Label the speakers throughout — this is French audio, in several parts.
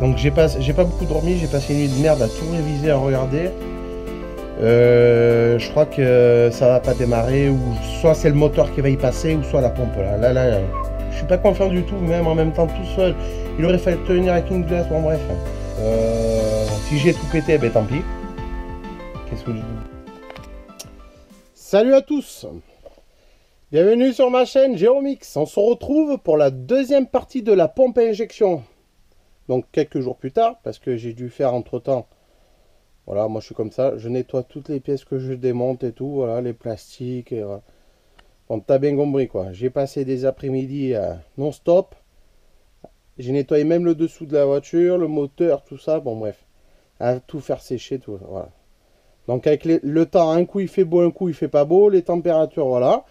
Speaker 1: Donc j'ai pas beaucoup dormi, j'ai passé une nuit de merde à tout réviser, à regarder. Je crois que ça va pas démarrer, ou soit c'est le moteur qui va y passer, ou soit la pompe là. Je suis pas confiant du tout, même en même temps tout seul. Il aurait fallu tenir avec une glace, bon bref. Si j'ai tout pété, ben tant pis. Qu'est-ce que je dis? Salut à tous! Bienvenue sur ma chaîne Géomix. On se retrouve pour la deuxième partie de la pompe à injection. Donc quelques jours plus tard, parce que j'ai dû faire entre temps. Voilà, moi je suis comme ça, je nettoie toutes les pièces que je démonte et tout, voilà, les plastiques. Et, voilà. Bon, t'as bien compris quoi. J'ai passé des après-midi non-stop. J'ai nettoyé même le dessous de la voiture, le moteur, tout ça. Bon bref, à tout faire sécher, tout. Voilà. Donc avec le temps, un coup il fait beau, un coup il fait pas beau, les températures, voilà.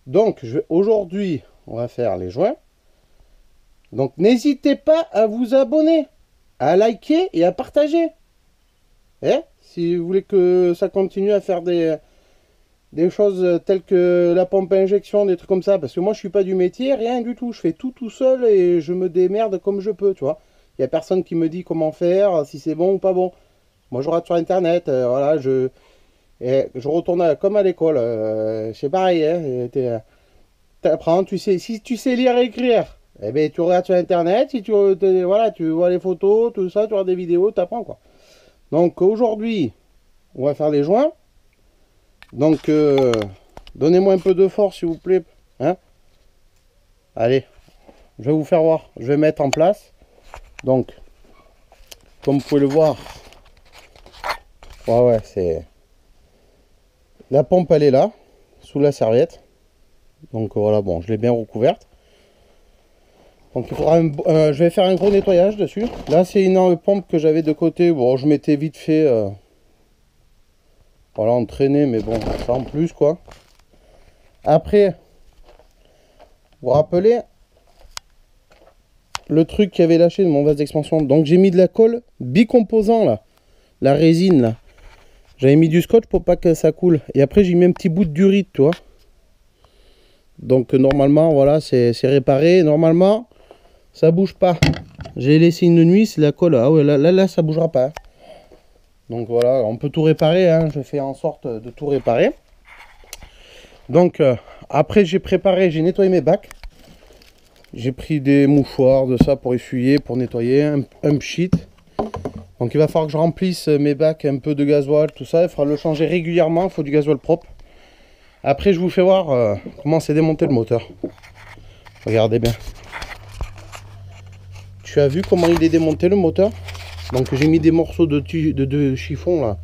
Speaker 1: Donc aujourd'hui, on va faire les joints. Donc n'hésitez pas à vous abonner, à liker et à partager. Si vous voulez que ça continue à faire des choses telles que la pompe à injection, des trucs comme ça. Parce que moi je suis pas du métier, rien du tout. Je fais tout seul et je me démerde comme je peux, tu vois. Il n'y a personne qui me dit comment faire, si c'est bon ou pas bon. Moi je regarde sur internet, voilà, je retourne comme à l'école. C'est pareil, hein, t'apprends, tu sais, si tu sais lire et écrire. Eh bien, tu regardes sur internet, si voilà, tu vois les photos, tout ça, tu regardes des vidéos, tu apprends quoi. Donc aujourd'hui, on va faire les joints. Donc, donnez-moi un peu de force s'il vous plaît. Hein? Allez, je vais vous faire voir. Je vais mettre en place. Donc, comme vous pouvez le voir, ouais, c'est... La pompe, elle est là, sous la serviette. Donc voilà, bon, je l'ai bien recouverte. Donc il faudra je vais faire un gros nettoyage dessus. Là c'est une pompe que j'avais de côté. Bon, je m'étais vite fait voilà, entraîner, mais bon, ça en plus quoi. Après, vous vous rappelez le truc qui avait lâché de mon vase d'expansion. Donc j'ai mis de la colle bicomposant là, la résine là. J'avais mis du scotch pour pas que ça coule. Et après j'ai mis un petit bout de durite, tu vois. Donc normalement voilà, c'est réparé. Normalement ça bouge pas. J'ai laissé une nuit, c'est la colle. Ah ouais, là ça bougera pas. Donc voilà, on peut tout réparer, hein. Je fais en sorte de tout réparer. Donc après j'ai préparé, j'ai nettoyé mes bacs. J'ai pris des mouchoirs de ça pour essuyer, pour nettoyer, un pchit. Donc il va falloir que je remplisse mes bacs un peu de gasoil, tout ça. Il faudra le changer régulièrement, il faut du gasoil propre. Après je vous fais voir comment c'est démonté le moteur. Regardez bien. Tu as vu comment il est démonté le moteur? Donc j'ai mis des morceaux de chiffon là.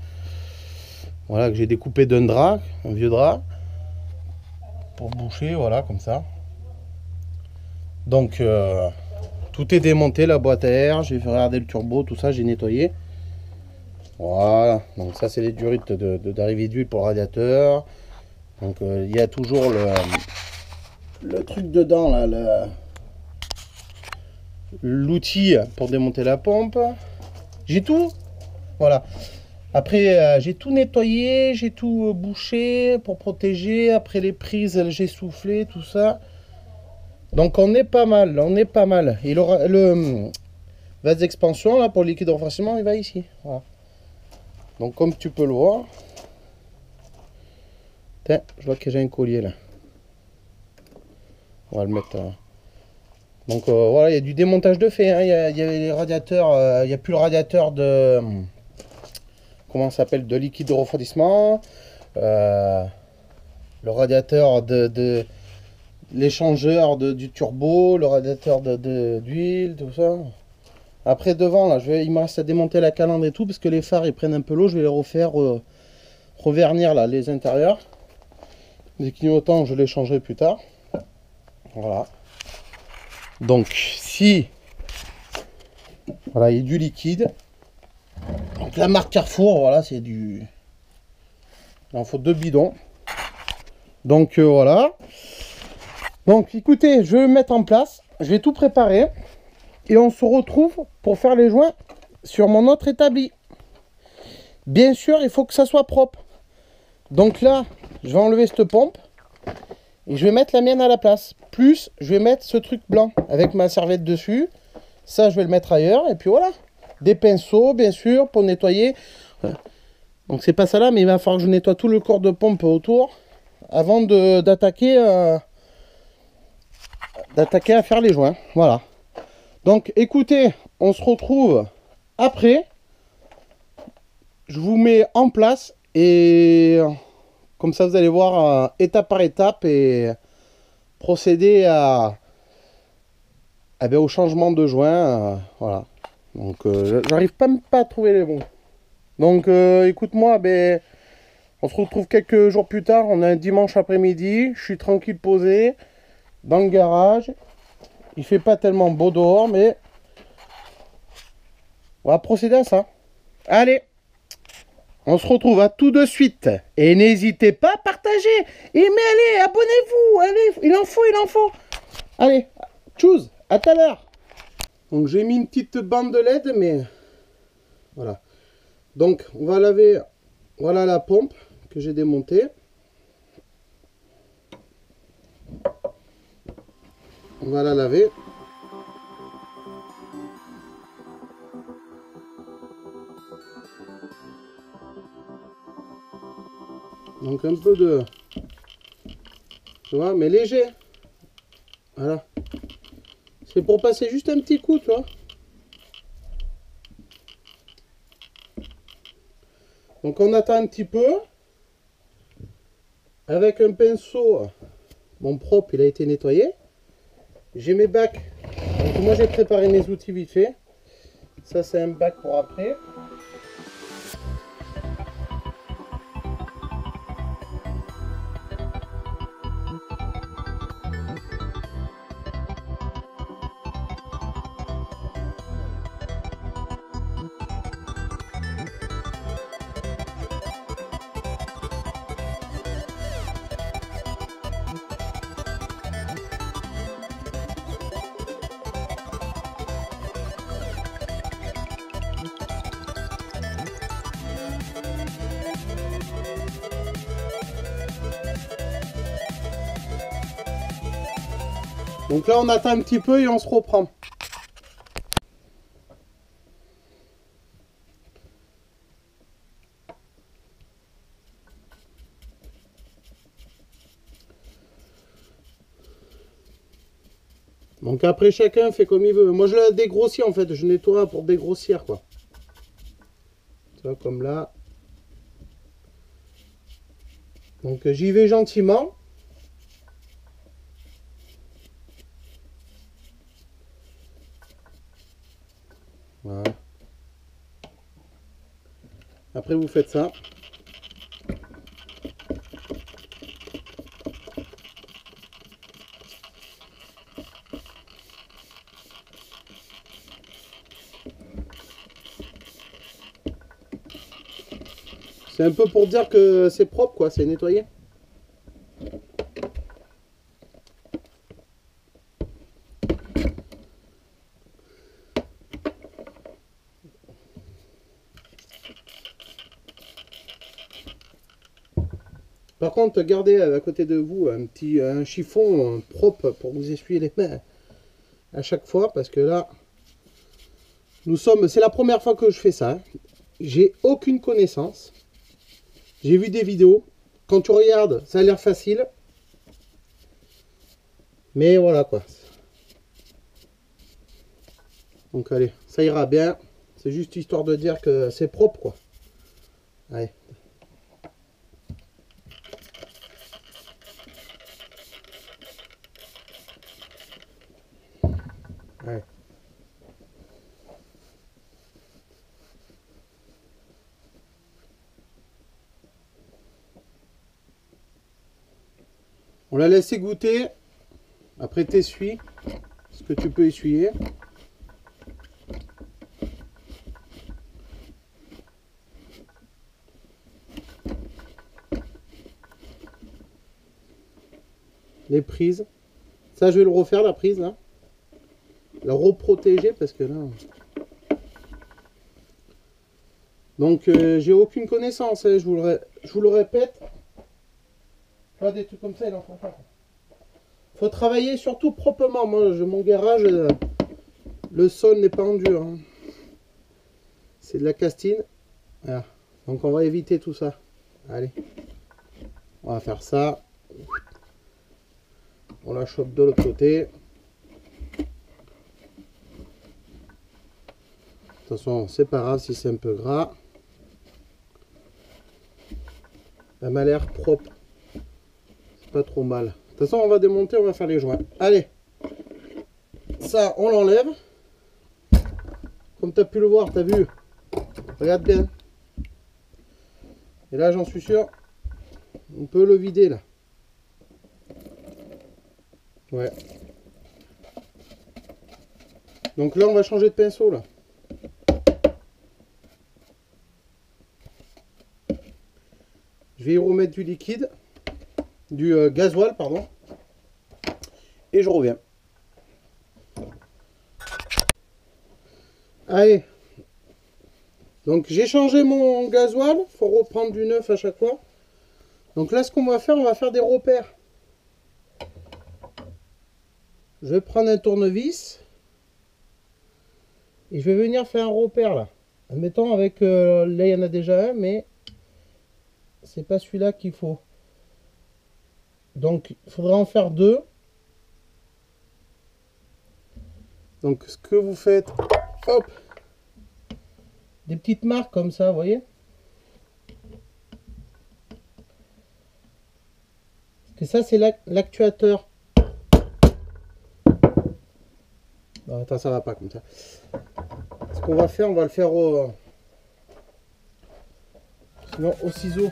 Speaker 1: Voilà, que j'ai découpé d'un drap, un vieux drap. Pour boucher, voilà, comme ça. Donc tout est démonté, la boîte à air, j'ai fait regarder le turbo, tout ça, j'ai nettoyé. Voilà, donc ça c'est les durites d'arrivée d'huile pour le radiateur. Donc il y a toujours le truc dedans là, l'outil pour démonter la pompe. J'ai tout, voilà. Après j'ai tout nettoyé, j'ai tout bouché pour protéger. Après les prises, j'ai soufflé tout ça. Donc on est pas mal, on est pas mal. Il aura le vase d'expansion là pour le liquide de refroidissement, il va ici. Voilà. Donc comme tu peux le voir, tiens, je vois que j'ai un collier là. On va le mettre. Donc voilà, il y a du démontage de fait. Hein. Il y a les radiateurs, il n'y a plus le radiateur de comment ça s'appelle, de liquide de refroidissement. Le radiateur de l'échangeur du turbo, le radiateur d'huile, tout ça. Après devant là, il me reste à démonter la calandre et tout parce que les phares ils prennent un peu l'eau. Je vais les refaire revernir là les intérieurs. Les clignotants, je les changerai plus tard. Voilà. Donc, si voilà, il y a du liquide. Donc la marque Carrefour, voilà, c'est du. Il en faut 2 bidons. Donc voilà. Donc écoutez, je vais me mettre en place. Je vais tout préparer. Et on se retrouve pour faire les joints sur mon autre établi. Bien sûr, il faut que ça soit propre. Donc là, je vais enlever cette pompe. Et je vais mettre la mienne à la place. Plus, je vais mettre ce truc blanc avec ma serviette dessus. Ça, je vais le mettre ailleurs. Et puis voilà. Des pinceaux, bien sûr, pour nettoyer. Donc c'est pas ça là, mais il va falloir que je nettoie tout le corps de pompe autour avant d'attaquer à faire les joints. Voilà. Donc écoutez, on se retrouve après. Je vous mets en place et comme ça vous allez voir étape par étape et procéder au changement de joint. Voilà. Donc j'arrive même pas à trouver les bons. Donc écoute-moi, on se retrouve quelques jours plus tard. On est un dimanche après-midi. Je suis tranquille posé dans le garage. Il fait pas tellement beau dehors, mais on va procéder à ça. Allez, on se retrouve à tout de suite. Et n'hésitez pas à partager. Et mais allez, abonnez-vous. Allez, il en faut. Allez, tchuss, à tout à l'heure. Donc j'ai mis une petite bande de LED, mais voilà. Donc on va laver, voilà la pompe que j'ai démontée. On va la laver. Donc un peu de... Tu vois, mais léger. Voilà. C'est pour passer juste un petit coup, tu vois. Donc on attend un petit peu. Avec un pinceau, mon propre, il a été nettoyé. J'ai mes bacs. Donc moi j'ai préparé mes outils vite fait. Ça c'est un bac pour après. Donc là on attend un petit peu et on se reprend. Donc après chacun fait comme il veut. Moi je la dégrossis en fait, je nettoie pour dégrossir quoi. Tu vois comme là. Donc j'y vais gentiment. Voilà. Après vous faites ça. C'est un peu pour dire que c'est propre quoi, c'est nettoyé. Par contre, gardez à côté de vous un chiffon propre pour vous essuyer les mains à chaque fois parce que là, c'est la première fois que je fais ça. Hein. J'ai aucune connaissance. J'ai vu des vidéos. Quand tu regardes, ça a l'air facile. Mais voilà quoi. Donc allez, ça ira bien. C'est juste histoire de dire que c'est propre quoi. Allez. Ouais. On la laisse égoutter. Après, tu essuies ce que tu peux essuyer. Les prises. Ça, je vais le refaire, la prise, là. La reprotéger, parce que là... Donc, j'ai aucune connaissance, hein, je vous le répète. Pas des trucs comme ça, il en faut pas. Faut travailler surtout proprement. Moi, mon garage, le sol n'est pas en dur. Hein. C'est de la castine. Voilà. Donc, on va éviter tout ça. Allez. On va faire ça. On la chope de l'autre côté. De toute façon, c'est pas grave si c'est un peu gras. Elle m'a l'air propre. C'est pas trop mal. De toute façon, on va démonter, on va faire les joints. Allez. Ça, on l'enlève. Comme tu as pu le voir, tu as vu. Regarde bien. Et là, j'en suis sûr, on peut le vider là. Ouais. Donc là, on va changer de pinceau là. Je vais y remettre du liquide, du gasoil, pardon. Et je reviens. Allez. Donc j'ai changé mon gasoil. Il faut reprendre du neuf à chaque fois. Donc là, ce qu'on va faire des repères. Je vais prendre un tournevis. Et je vais venir faire un repère là. Admettons avec... là, il y en a déjà un, mais... c'est pas celui-là qu'il faut. Donc, il faudra en faire deux. Donc, ce que vous faites... Hop! Des petites marques comme ça, vous voyez? Parce que ça, c'est l'actuateur. Non, attends, ça va pas comme ça. Ce qu'on va faire, on va le faire au... sinon, au ciseau.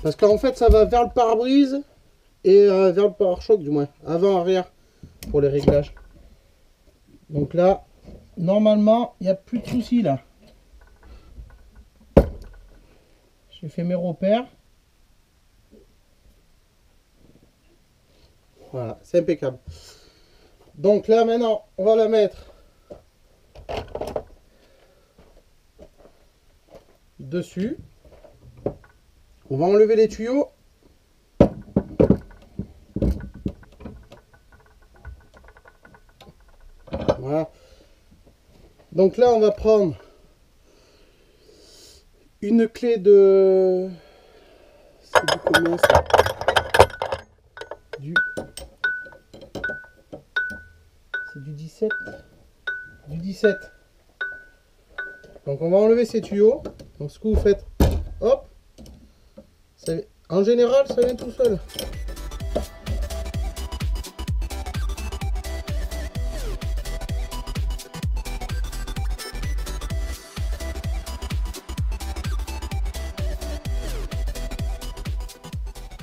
Speaker 1: Parce qu'en fait, ça va vers le pare-brise et vers le pare-choc du moins. Avant-arrière pour les réglages. Donc là, normalement, il n'y a plus de soucis là. J'ai fait mes repères. Voilà, c'est impeccable. Donc là, maintenant, on va la mettre dessus. On va enlever les tuyaux. Voilà. Donc là, on va prendre une clé de... c'est du combien ça? C'est du 17. Du 17. Donc on va enlever ces tuyaux. Donc ce que vous faites, hop. En général, ça vient tout seul.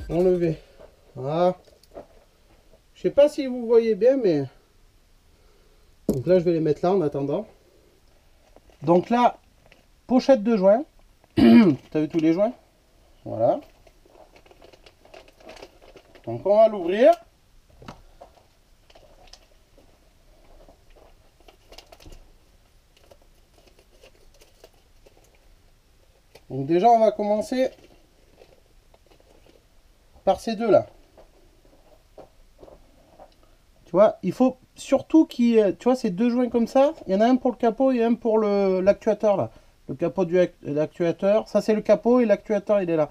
Speaker 1: Enlever. Voilà. Je sais pas si vous voyez bien, mais... donc là, je vais les mettre là en attendant. Donc là, pochette de joints. Tu as vu tous les joints? Voilà. Donc on va l'ouvrir. Donc déjà on va commencer par ces deux là. Tu vois, il faut surtout qu'il y ait, tu vois, ces deux joints comme ça. Il y en a un pour le capot et un pour l'actuateur là. Le capot de l'actuateur. Ça c'est le capot et l'actuateur il est là.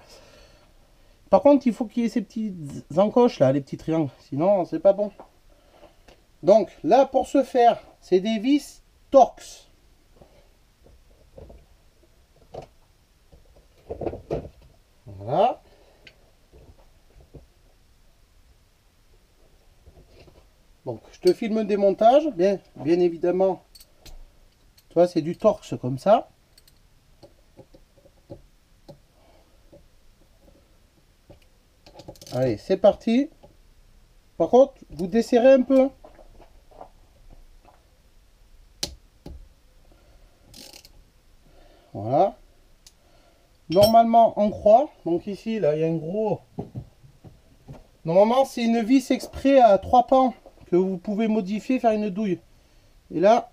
Speaker 1: Par contre, il faut qu'il y ait ces petites encoches là, les petits triangles. Sinon, c'est pas bon. Donc là, pour ce faire, c'est des vis Torx. Voilà. Donc je te filme le démontage, bien évidemment. Tu vois, c'est du torx comme ça. Allez, c'est parti. Par contre, vous desserrez un peu. Voilà. Normalement en croix. Donc ici, là, il y a un gros... Normalement, c'est une vis exprès à 3 pans que vous pouvez modifier, faire une douille. Et là...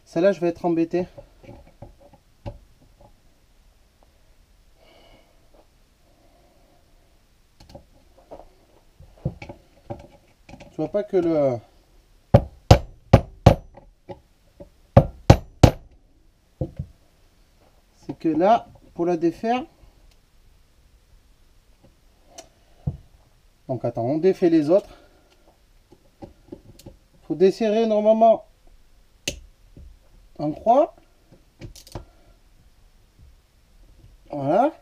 Speaker 1: Celle-là, je vais être embêté. Tu vois pas que le... C'est que là, pour la défaire... Donc attends, on défait les autres. Faut desserrer normalement en croix. Voilà.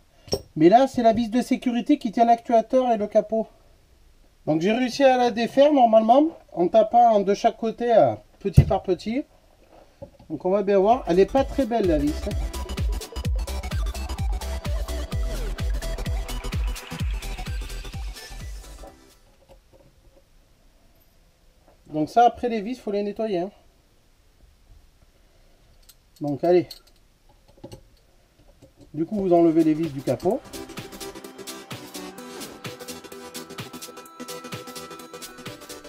Speaker 1: Mais là, c'est la vis de sécurité qui tient l'actuateur et le capot. Donc j'ai réussi à la défaire normalement en tapant de chaque côté petit par petit. Donc on va bien voir. Elle n'est pas très belle la vis. Donc ça, après les vis, il faut les nettoyer. Hein. Donc allez. Du coup, vous enlevez les vis du capot.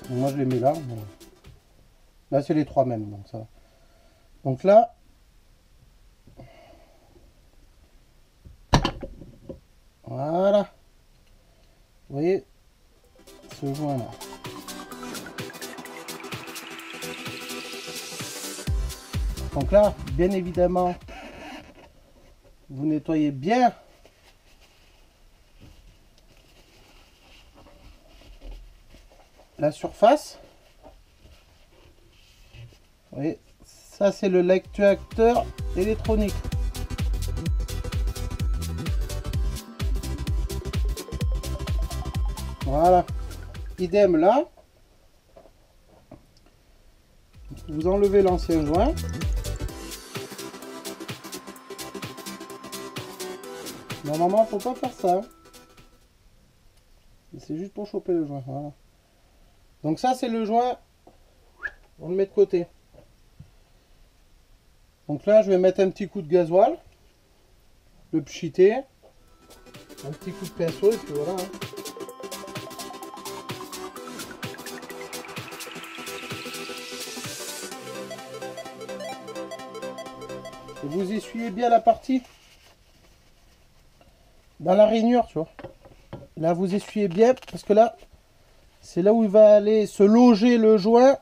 Speaker 1: Moi, je les mets là. Là, c'est les 3 mêmes. Donc, ça va. Donc là, voilà. Vous voyez ce joint là. Donc là, bien évidemment, vous nettoyez bien la surface. Vous voyez, ça c'est le l'actuateur électronique. Voilà. Idem là. Vous enlevez l'ancien joint. Normalement, faut pas faire ça. C'est juste pour choper le joint. Voilà. Donc ça, c'est le joint. On le met de côté. Donc là, je vais mettre un petit coup de gasoil. Le pchiter. Un petit coup de pinceau et puis voilà. Hein. Et vous essuyez bien la partie dans la rainure, tu vois. Là, vous essuyez bien parce que là, c'est là où il va aller se loger le joint.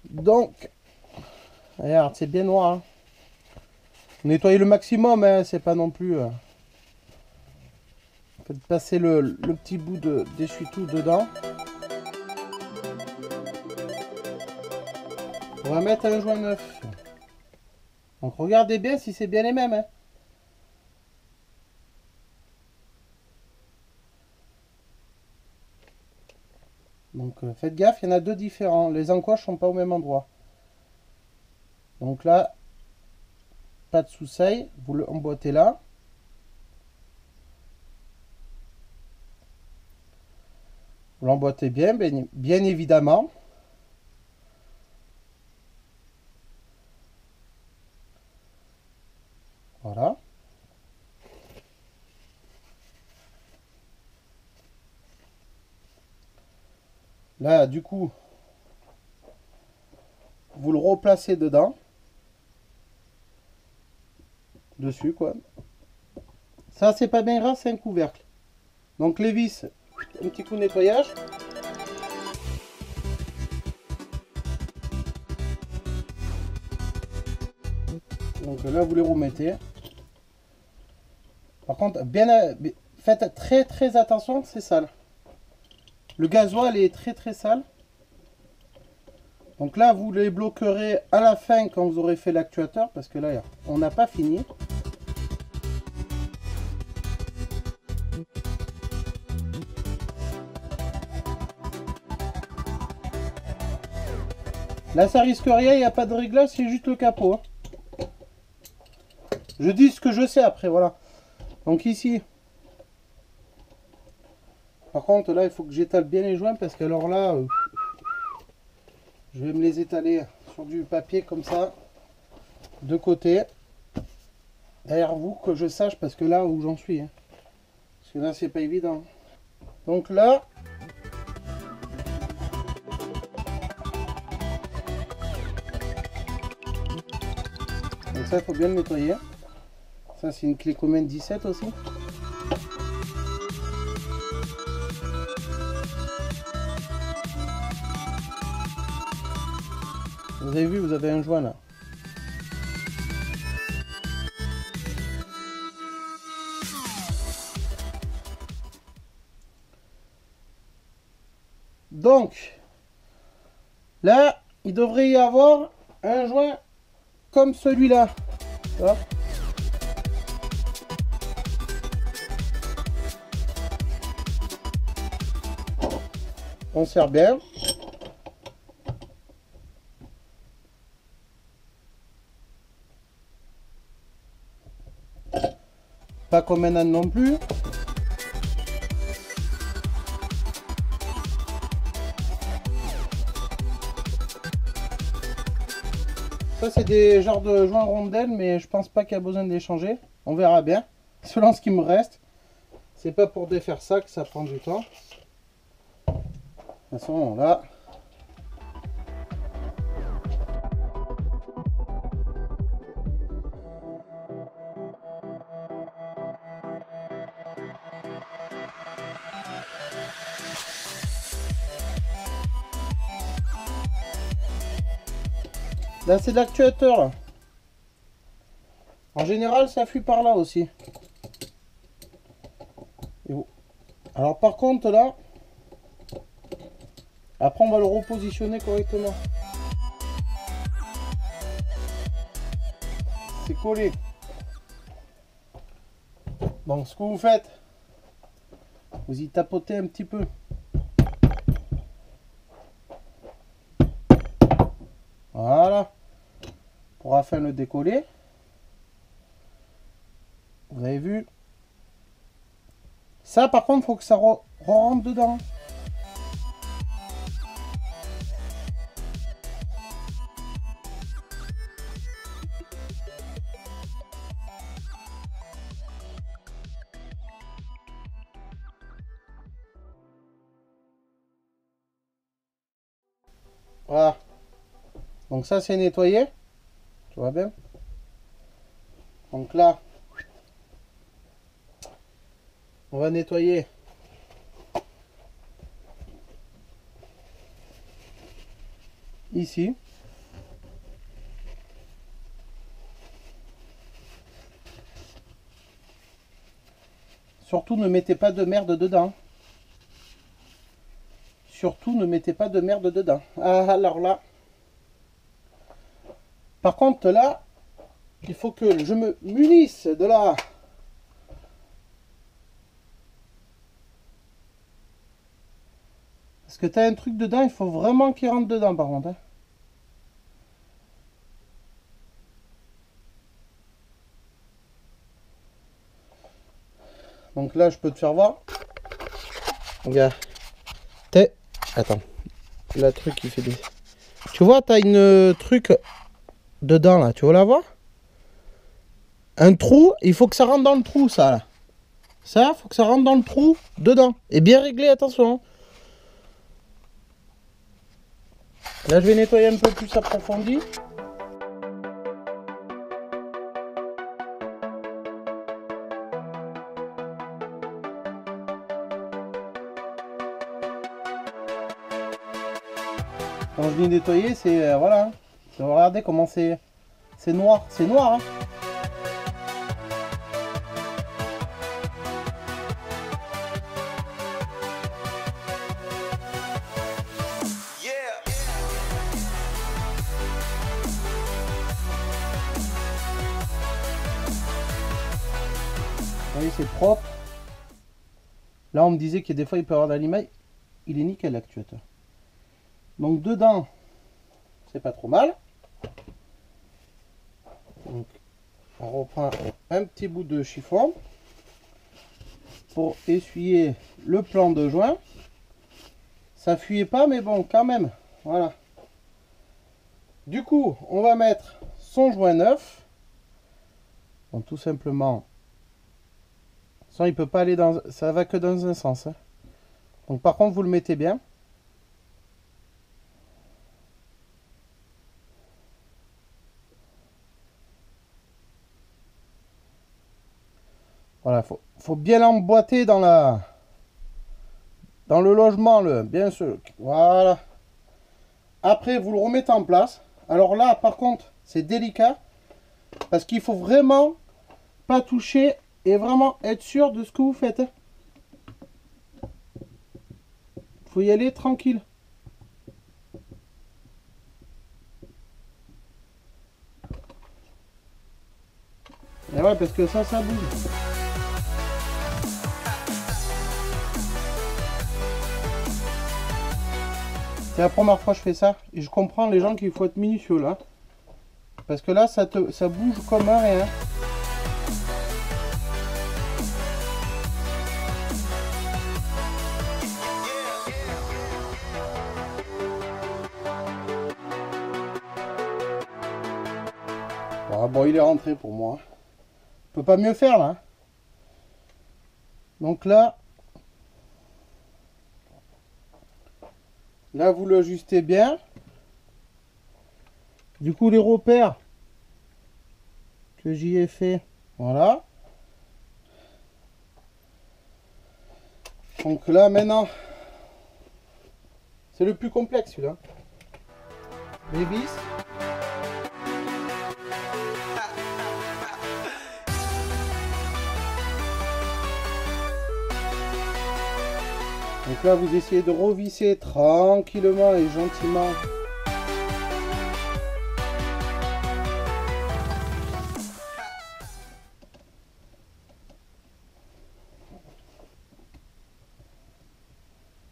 Speaker 1: Donc, regarde, c'est bien noir. Hein. Nettoyez le maximum, hein, c'est pas non plus... Faites passer le petit bout d'essuie-tout dedans. On va mettre un joint neuf. Donc regardez bien si c'est bien les mêmes. Hein. Donc faites gaffe, il y en a 2 différents. Les encoches sont pas au même endroit. Donc là, pas de souci, vous l'emboîtez là. Vous l'emboîtez bien, bien évidemment. Voilà. Là, du coup, vous le replacez dedans. Dessus, quoi. Ça, c'est pas bien grave, c'est un couvercle. Donc, les vis, un petit coup de nettoyage. Donc là, vous les remettez. Par contre, faites très attention, c'est sale. Le gasoil est très sale. Donc là, vous les bloquerez à la fin quand vous aurez fait l'actuateur. Parce que là, on n'a pas fini. Là, ça risque rien, il n'y a pas de réglage, c'est juste le capot. Hein. Je dis ce que je sais après, voilà. Donc ici. Par contre, là, il faut que j'étale bien les joints parce que alors là, je vais me les étaler sur du papier comme ça, de côté. Derrière vous, que je sache, parce que là où j'en suis. Hein. Parce que là, c'est pas évident. Donc là... Donc ça, il faut bien le nettoyer. Ça, c'est une clé commune 17 aussi. Vous avez vu, vous avez un joint là. Donc, là, il devrait y avoir un joint comme celui-là. On serre bien. Pas comme un âne non plus. Ça c'est des genres de joints rondelles, mais je pense pas qu'il y a besoin de les changer. On verra bien. Selon ce qui me reste. C'est pas pour défaire ça que ça prend du temps. De toute façon là. Là c'est de l'actuateur. En général ça fuit par là aussi. Et bon. Alors par contre là, après on va le repositionner correctement. C'est collé. Donc ce que vous faites, vous y tapotez un petit peu. Voilà. Pour afin le décoller. Vous avez vu. Ça par contre, il faut que ça rentre dedans. Voilà. Donc ça c'est nettoyé. Tu vois bien. Donc là, on va nettoyer ici. Surtout ne mettez pas de merde dedans. Surtout ne mettez pas de merde dedans. Ah, alors là. Par contre là, il faut que je me munisse de la... Parce que tu as un truc dedans, il faut vraiment qu'il rentre dedans par contre. Hein. Donc là, je peux te faire voir. Regarde. Attends. Le truc, il fait des... Tu vois, tu as une truc dedans là. Tu veux la voir? Un trou, il faut que ça rentre dans le trou, ça là. Ça, il faut que ça rentre dans le trou dedans. Et bien réglé, attention. Là, je vais nettoyer un peu plus approfondi. Quand je dis nettoyer, c'est voilà. Regardez comment c'est noir. C'est noir, hein. Vous voyez, c'est propre. Là, on me disait que des fois, il peut y avoir de l'animal. Il est nickel, l'actuateur. Donc, dedans, c'est pas trop mal. Donc, on reprend un petit bout de chiffon pour essuyer le plan de joint. Ça fuyait pas, mais bon, quand même. Voilà. Du coup, on va mettre son joint neuf. Donc, tout simplement. Ça, il peut pas aller dans. Ça va que dans un sens. Hein. Donc, par contre, vous le mettez bien. Voilà, faut bien l'emboîter dans le logement, bien sûr. Voilà. Après, vous le remettez en place. Alors là, par contre, c'est délicat parce qu'il faut vraiment pas toucher et vraiment être sûr de ce que vous faites. Faut y aller tranquille. Et ouais, parce que ça bouge. C'est la première fois que je fais ça et je comprends les gens qu'il faut être minutieux là. Parce que là, ça bouge comme un rien. Ah bon, il est rentré pour moi. Je peux pas mieux faire là. Donc là, vous l'ajustez bien. Du coup, les repères que j'y ai fait, voilà. Donc là, maintenant, c'est le plus complexe celui-là. Les vis. Donc là, vous essayez de revisser tranquillement et gentiment.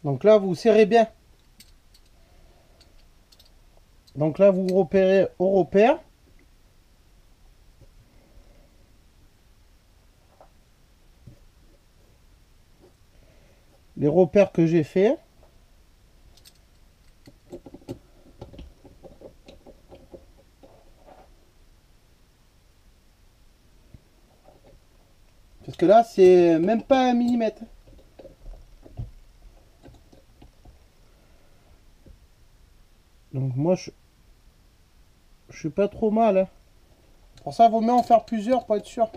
Speaker 1: Donc là, vous serrez bien. Donc là, vous repérez au repère. Les repères que j'ai fait. Parce que là, c'est même pas un millimètre. Donc moi, je suis pas trop mal. Hein. Pour ça, il vaut mieux en faire plusieurs pour être sûr.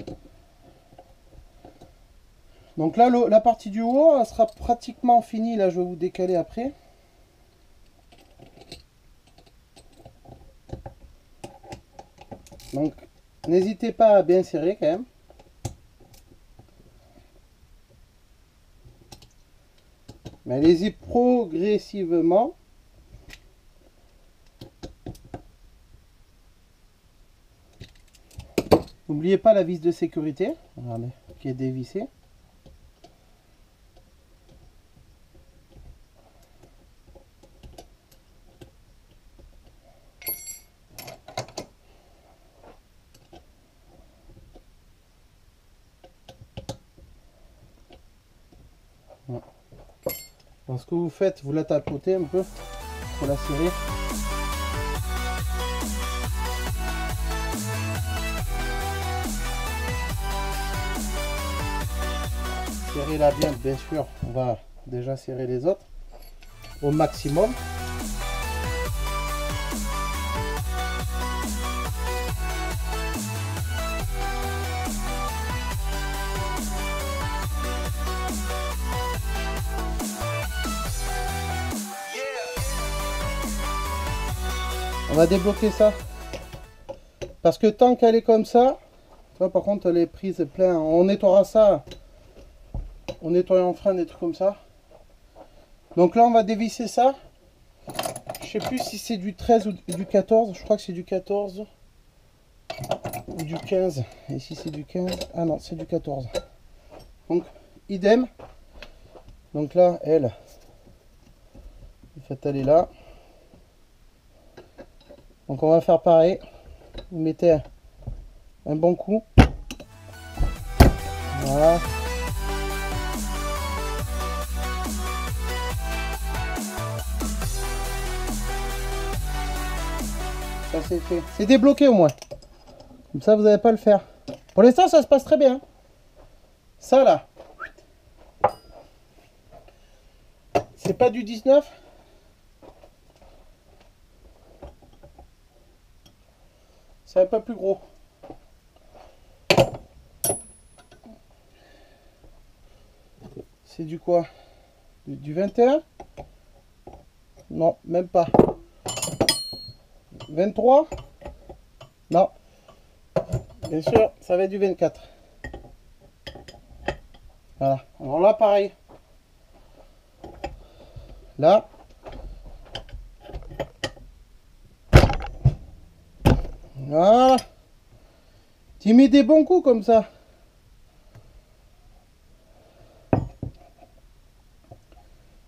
Speaker 1: Donc là, la partie du haut, elle sera pratiquement finie. Là, je vais vous décaler après. Donc, n'hésitez pas à bien serrer quand même. Mais allez-y progressivement. N'oubliez pas la vis de sécurité, regardez, qui est dévissée. Voilà. Donc ce que vous faites, vous la tapotez un peu pour la serrer. Serrez-la bien sûr. On va déjà serrer les autres au maximum. On va débloquer ça. Parce que tant qu'elle est comme ça, par contre elle est prise plein. On nettoiera ça. On nettoie en frein des trucs comme ça. Donc là on va dévisser ça. Je sais plus si c'est du 13 ou du 14. Je crois que c'est du 14 ou du 15. Et si c'est du 15, ah non, c'est du 14. Donc idem. Donc là, elle, en fait, elle est là. Donc on va faire pareil. Vous mettez un bon coup. Voilà. Ça c'est fait. C'est débloqué au moins. Comme ça vous n'allez pas le faire. Pour l'instant ça se passe très bien. Ça là. C'est pas du 19. C'est un peu plus gros. C'est du quoi? Du 21? Non, même pas. 23? Non. Bien sûr, ça va être du 24. Voilà. Alors là, pareil. Là. Voilà. Tu mets des bons coups comme ça.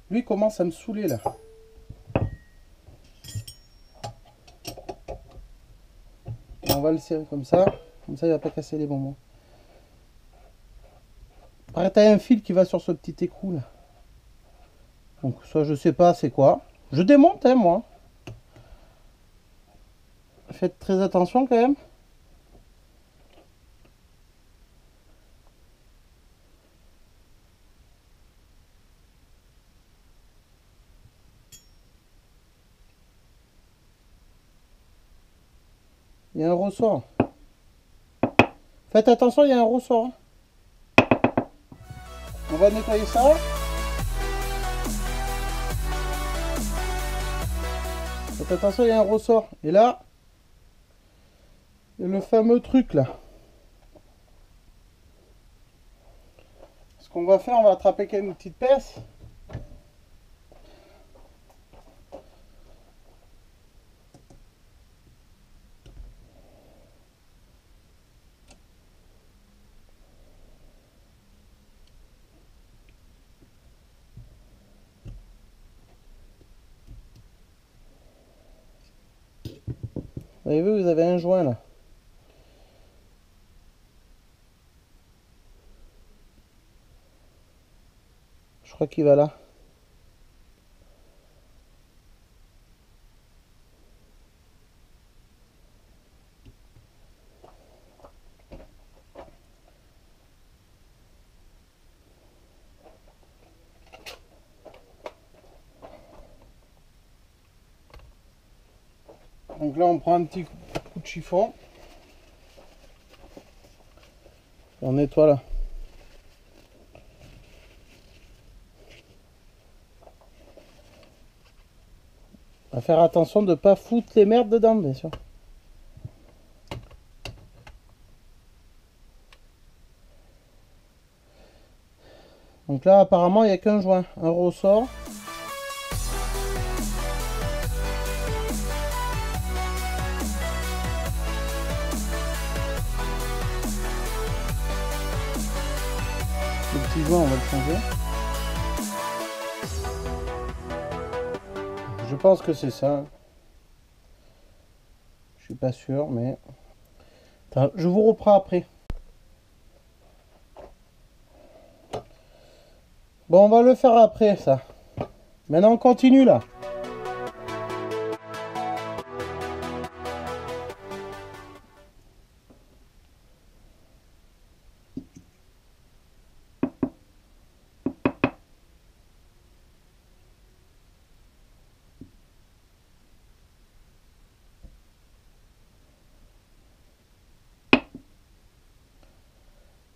Speaker 1: Lui commence à me saouler là. On va le serrer comme ça. Comme ça, il va pas casser les bonbons. Après, tu as un fil qui va sur ce petit écrou là. Donc ça, je sais pas c'est quoi. Je démonte, hein, moi. Faites très attention quand même. Il y a un ressort. Faites attention, il y a un ressort. On va nettoyer ça. Faites attention, il y a un ressort. Et là, il y a le fameux truc là. Ce qu'on va faire, on va attraper quand même une petite pince. Vous avez vu, vous avez un joint là. Je crois qu'il va là. Donc là, on prend un petit coup de chiffon. Et on nettoie là. On va faire attention de ne pas foutre les merdes dedans, bien sûr. Donc là, apparemment, il n'y a qu'un joint, un ressort. Le petit joint, on va le changer. Je pense que c'est ça. Je suis pas sûr, mais... Attends, je vous reprends après. Bon, on va le faire après, ça. Maintenant, on continue, là.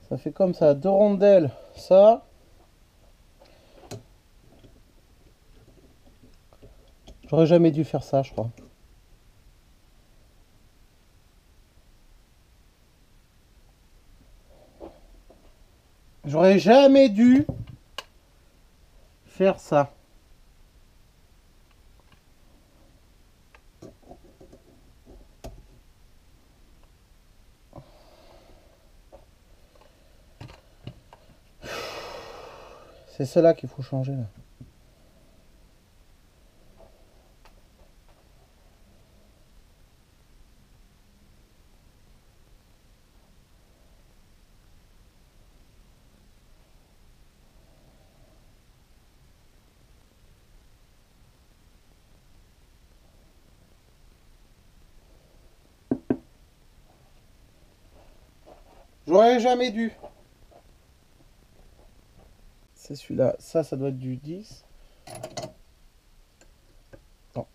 Speaker 1: Ça fait comme ça, 2 rondelles, ça. J'aurais jamais dû faire ça, je crois. J'aurais jamais dû faire ça. C'est cela qu'il faut changer là. J'aurais jamais dû. C'est celui-là. Ça doit être du 10. Non.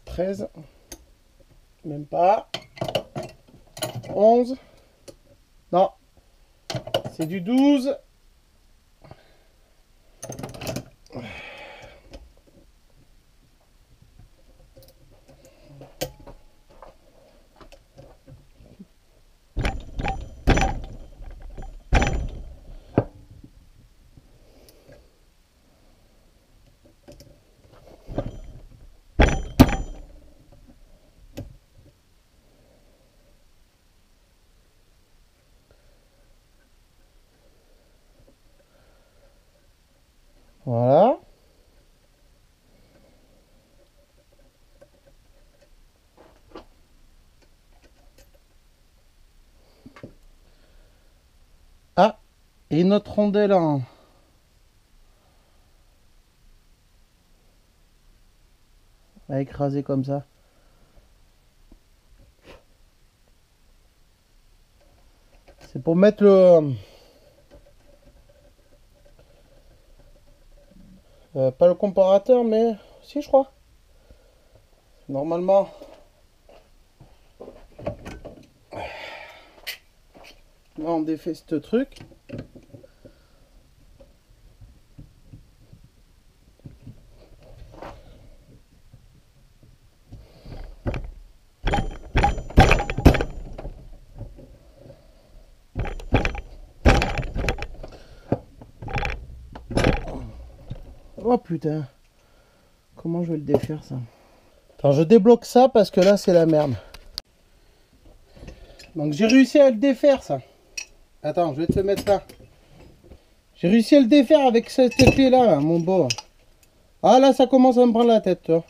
Speaker 1: 13. Même pas. 11. Non. C'est du 12. Voilà. Ah, et notre rondelle en... à écraser comme ça. C'est pour mettre le... pas le comparateur, mais... si, je crois. Normalement... là, on défait ce truc. Oh putain. Comment je vais le défaire ça? Attends, je débloque ça parce que là c'est la merde. Donc j'ai réussi à le défaire ça. Attends, je vais te le mettre là. J'ai réussi à le défaire avec cette clé là, mon beau. Ah là ça commence à me prendre la tête, toi.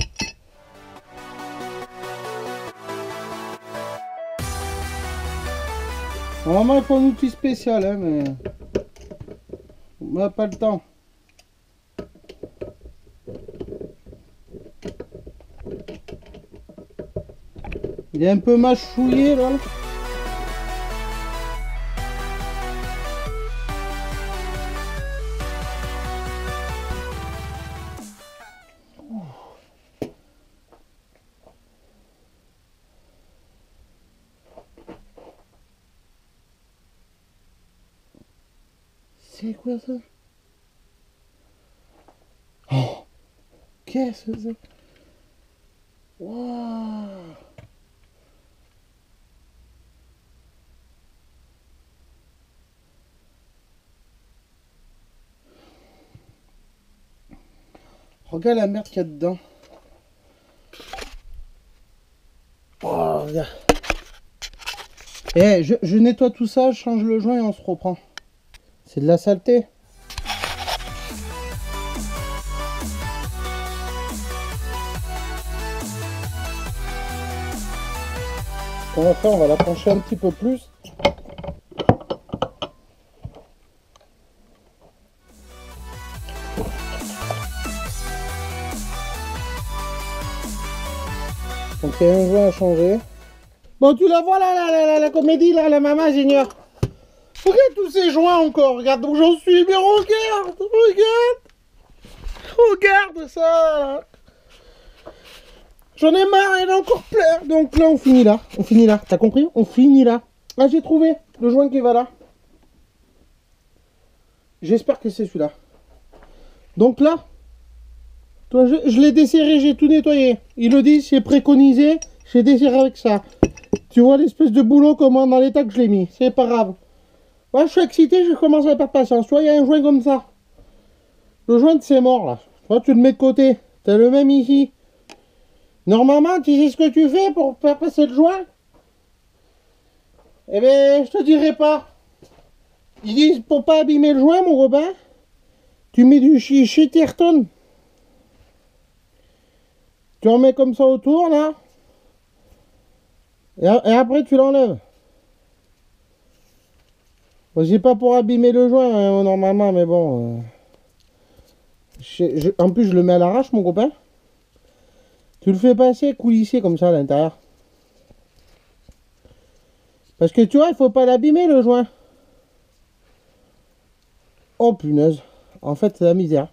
Speaker 1: Normalement il faut un outil spécial, hein, mais on n'a pas le temps. Il est un peu mâchouillé là. C'est quoi ça? Oh, qu'est-ce que c'est? Waouh! Regarde la merde qu'il y a dedans. Oh, regarde. Eh, je nettoie tout ça, je change le joint et on se reprend. C'est de la saleté. On va faire, on va la pencher un petit peu plus. Donc il y a un joint à changer. Bon, tu la vois là, la comédie là, la maman j'ignore. Regarde tous ces joints encore, regarde où j'en suis, mais regarde, regarde ça. J'en ai marre, il y en a encore plein. Donc là on finit là, t'as compris? On finit là. Ah, j'ai trouvé le joint qui va là. J'espère que c'est celui-là. Donc là, toi, je l'ai desserré, j'ai tout nettoyé. Ils le disent, c'est préconisé, j'ai desserré avec ça. Tu vois l'espèce de boulot comment dans l'état que je l'ai mis, c'est pas grave. Ouais, je suis excité, je commence à perdre patience. Tu vois, il y a un joint comme ça. Le joint c'est mort là. Toi, tu le mets de côté. T'as le même ici. Normalement, tu sais ce que tu fais pour faire passer le joint? Eh ben, je te dirai pas. Ils disent pour pas abîmer le joint, mon Robin, tu mets du Chesterton. Tu en mets comme ça autour là. Et après tu l'enlèves. Bon, c'est pas pour abîmer le joint hein, normalement, mais bon. En plus, je le mets à l'arrache, mon copain. Tu le fais passer, coulisser comme ça à l'intérieur. Parce que tu vois, il faut pas l'abîmer le joint. Oh punaise. En fait, c'est la misère.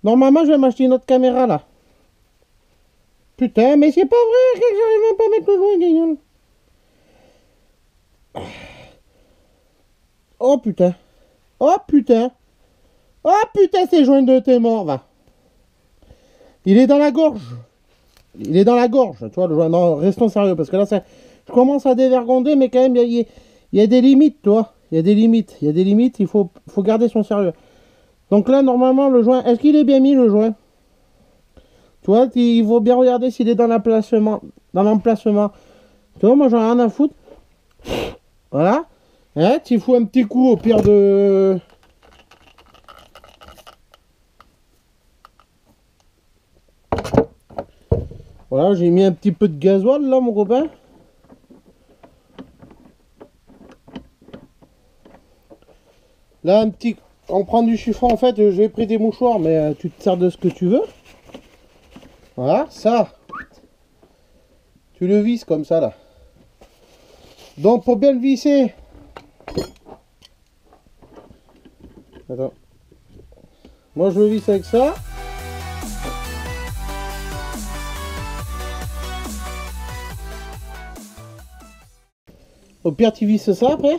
Speaker 1: Normalement, je vais m'acheter une autre caméra là. Putain, mais c'est pas vrai que j'arrive même pas à mettre le joint, guignol. Oh putain. Oh putain. Oh putain, c'est joint de tes morts, va. Il est dans la gorge. Il est dans la gorge, tu vois, le joint. Non, restons sérieux, parce que là, ça, je commence à dévergonder, mais quand même, il y a des limites, tu vois. Il y a des limites. Il y a des limites, il faut garder son sérieux. Donc là, normalement, le joint, est-ce qu'il est bien mis, le joint? Tu vois, il faut bien regarder s'il est dans l'emplacement. Dans l'emplacement. Tu vois, moi, j'en ai rien à foutre. Voilà. Hein, tu fous un petit coup au pire de... Voilà, j'ai mis un petit peu de gasoil, là, mon copain. Là, un petit... On prend du chiffon, en fait, je vais pris des mouchoirs, mais tu te sers de ce que tu veux. Voilà, ça. Tu le visses comme ça, là. Donc, pour bien le visser... Attends. Moi, je le visse avec ça. Au pire, tu visses ça, après.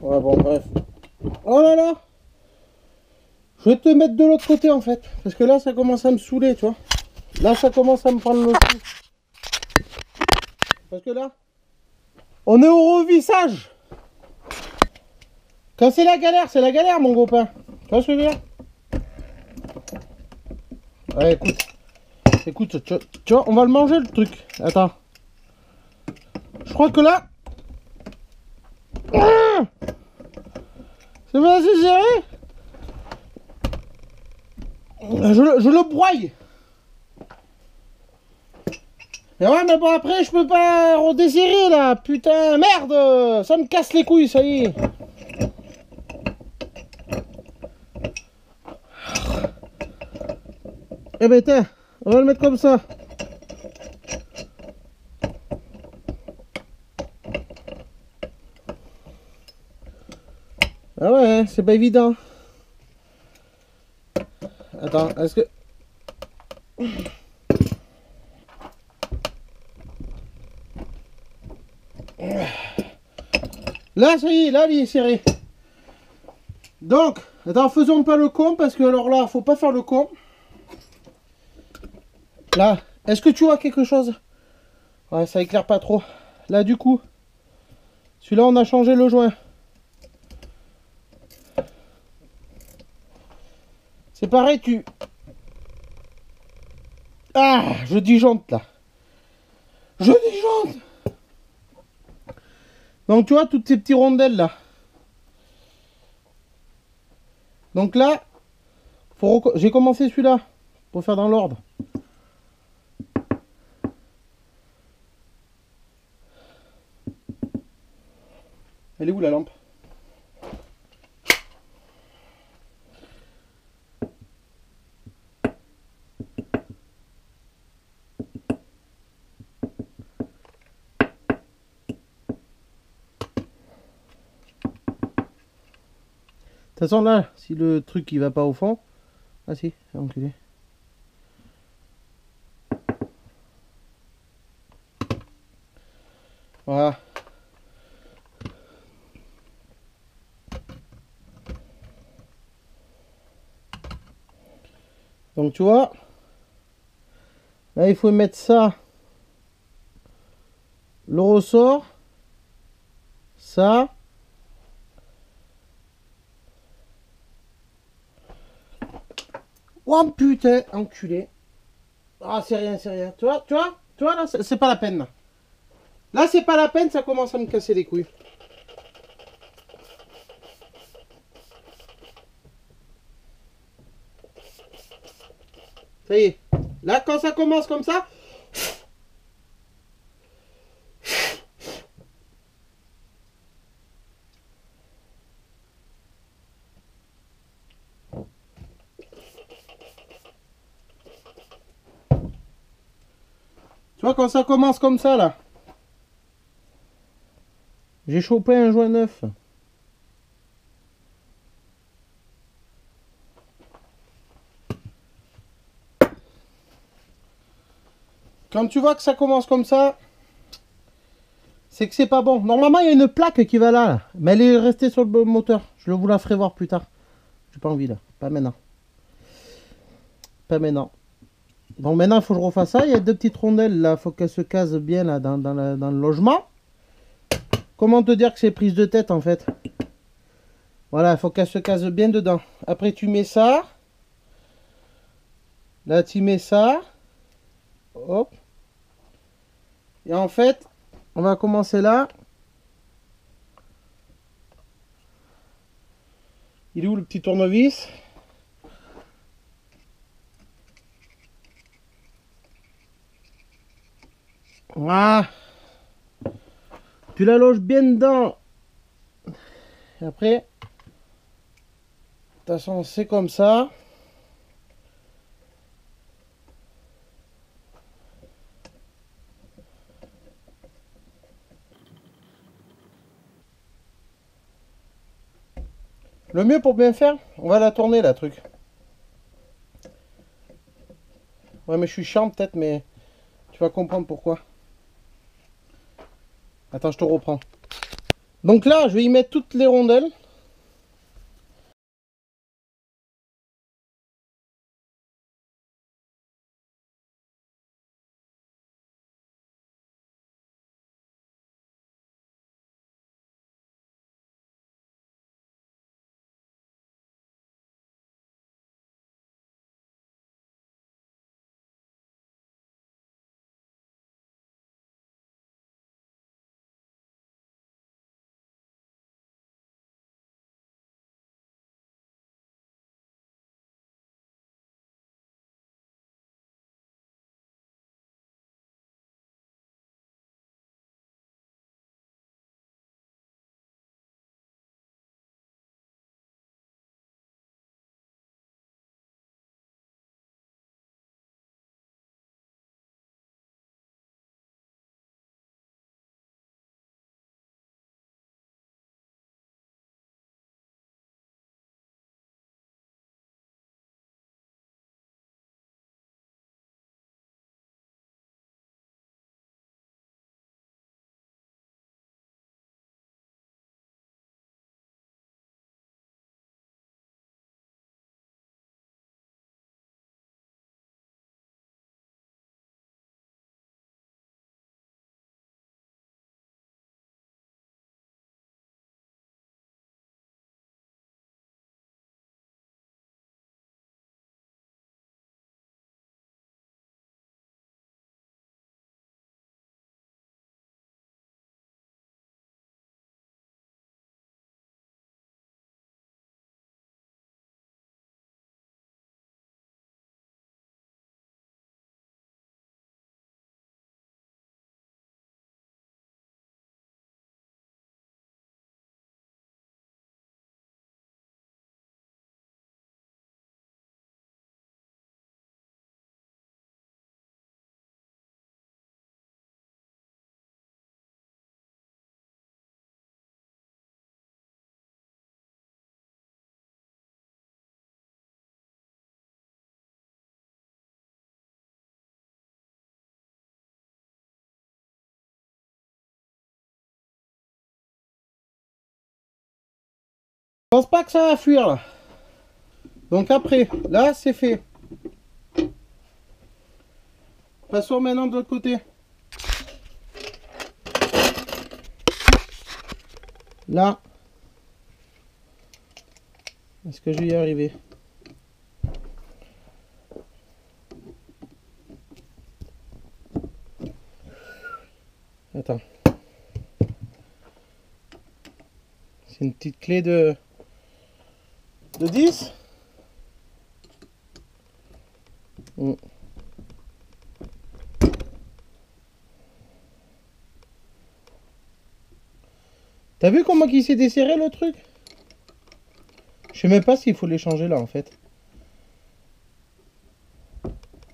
Speaker 1: Ouais, bon, bref. Oh là là! Je vais te mettre de l'autre côté, en fait. Parce que là, ça commence à me saouler, tu vois. Là, ça commence à me prendre le coup. Parce que là, on est au revissage. Quand c'est la galère, mon copain. Tu vois ce que je veux dire? Ouais, écoute. Écoute, tu vois, on va le manger, le truc. Attends. Je crois que là... Ah, c'est pas assez serré. Je le broye. Mais ouais, mais bon, après, je peux pas redesserrer, là. Putain, merde. Ça me casse les couilles, ça y est. Eh ben, tiens, on va le mettre comme ça. Ah ouais, c'est pas évident. Attends, est-ce que... Là, ça y est, là, il est serré. Donc, attends, faisons pas le con, parce que alors là, faut pas faire le con. Là, est-ce que tu vois quelque chose? Ouais, ça éclaire pas trop. Là, du coup, celui-là, on a changé le joint. C'est pareil, tu... Ah, je disjoncte, là. Je disjoncte. Donc, tu vois, toutes ces petites rondelles, là. Donc là, j'ai commencé celui-là, pour faire dans l'ordre. Elle est où, la lampe? De toute façon, là, si le truc il va pas au fond... Ah si, enculé. Voilà. Donc tu vois, là il faut mettre ça, le ressort, ça. Oh putain, enculé. Ah c'est rien, c'est rien. Tu vois là, c'est pas la peine. Là c'est pas la peine, ça commence à me casser les couilles. Ça y est. Là quand ça commence comme ça... Tu vois, quand ça commence comme ça, là. J'ai chopé un joint neuf. Quand tu vois que ça commence comme ça, c'est que c'est pas bon. Normalement, il y a une plaque qui va là, mais elle est restée sur le moteur. Je vous la ferai voir plus tard. J'ai pas envie là, pas maintenant. Pas maintenant. Donc maintenant, il faut que je refasse ça. Il y a deux petites rondelles là, il faut qu'elles se casent bien là dans le logement. Comment te dire que c'est prise de tête en fait? Voilà, il faut qu'elles se casent bien dedans. Après, tu mets ça. Là, tu mets ça. Hop. Et en fait, on va commencer là. Il est où le petit tournevis? Voilà. Tu la loges bien dedans. Et après, de toute façon, c'est comme ça. Le mieux pour bien faire, on va la tourner la truc. Ouais, mais je suis chiant peut-être, mais tu vas comprendre pourquoi. Attends, je te reprends. Donc là, je vais y mettre toutes les rondelles. Je pense pas que ça va fuir là. Donc après, là c'est fait. Passons maintenant de l'autre côté. Là. Est-ce que je vais y arriver? Attends. C'est une petite clé de 10. T'as vu comment il s'est desserré le truc? Je sais même pas s'il faut les changer là en fait.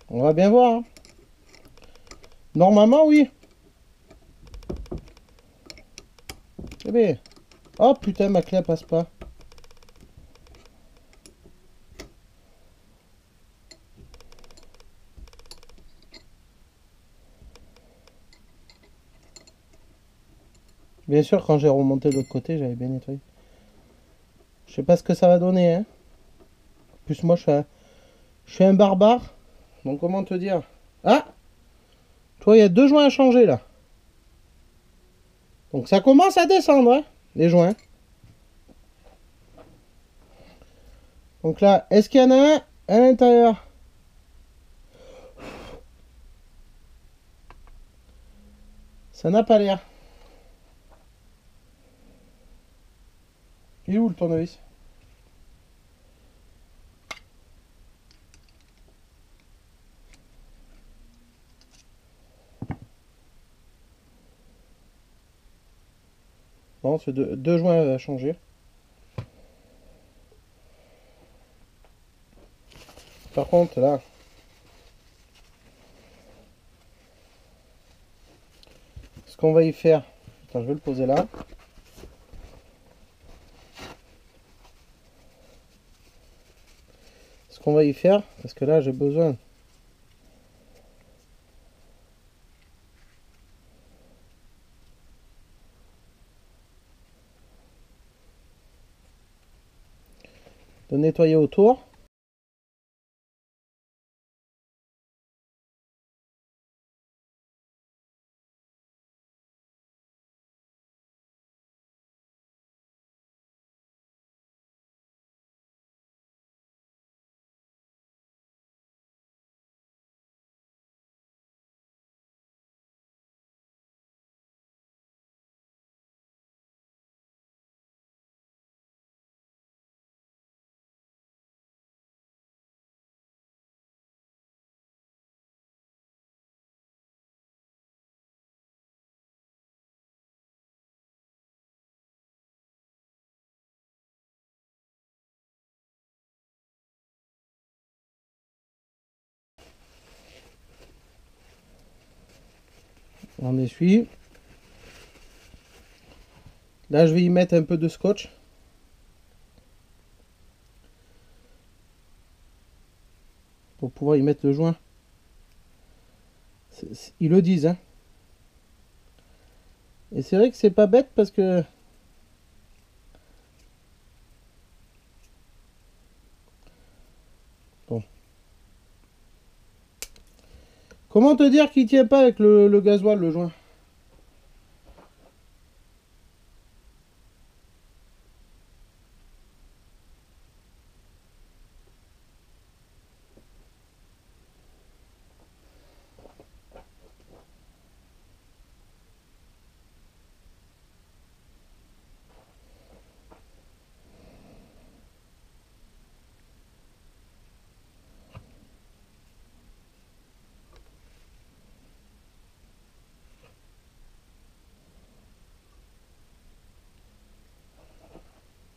Speaker 1: On va bien voir. Hein. Normalement, oui. Eh bien. Oh putain, ma clé elle passe pas. Bien sûr, quand j'ai remonté de l'autre côté, j'avais bien nettoyé. Je sais pas ce que ça va donner, hein. En plus, moi, je suis un barbare. Donc, comment te dire? Ah! Toi, il y a 2 joints à changer, là. Donc, ça commence à descendre, hein, les joints. Donc là, est-ce qu'il y en a un à l'intérieur? Ça n'a pas l'air. Il est où le tournevis? Non, c'est deux joints à changer. Par contre, là, ce qu'on va y faire... Attends, je vais le poser là. Ce qu'on va y faire, parce que là, j'ai besoin... de nettoyer autour. On essuie. Là, je vais y mettre un peu de scotch. Pour pouvoir y mettre le joint. Ils le disent, hein. Et c'est vrai que c'est pas bête parce que... Bon. Comment te dire qu'il tient pas avec le gasoil, le joint?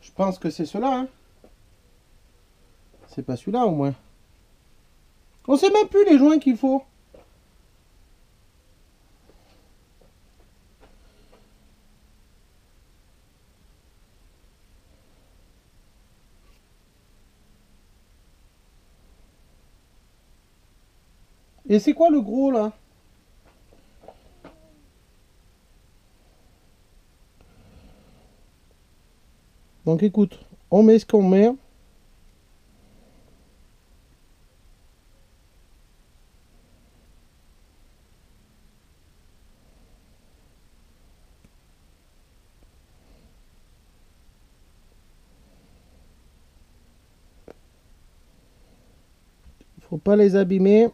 Speaker 1: Je pense que c'est cela, hein. C'est pas celui-là, au moins. On sait même plus les joints qu'il faut. Et c'est quoi le gros, là? Donc écoute, on met ce qu'on met. Faut pas les abîmer.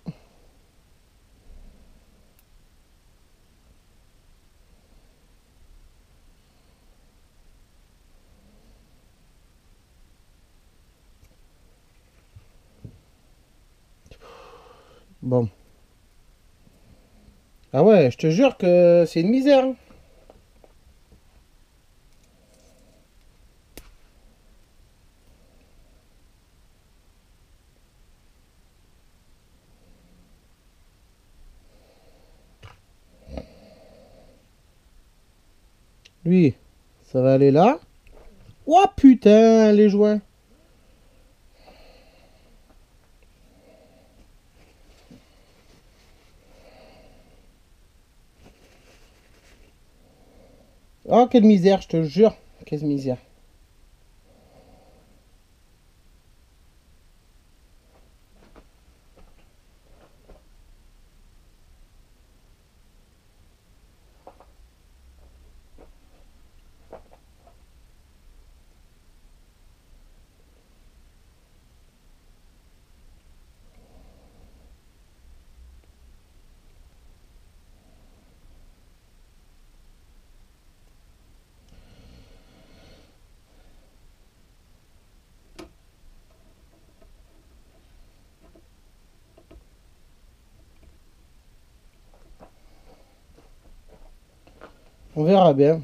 Speaker 1: Bon. Ah ouais, je te jure que c'est une misère, hein. Lui, ça va aller là. Oh putain, les joints. Oh, quelle misère, je te jure. Quelle misère. On verra bien.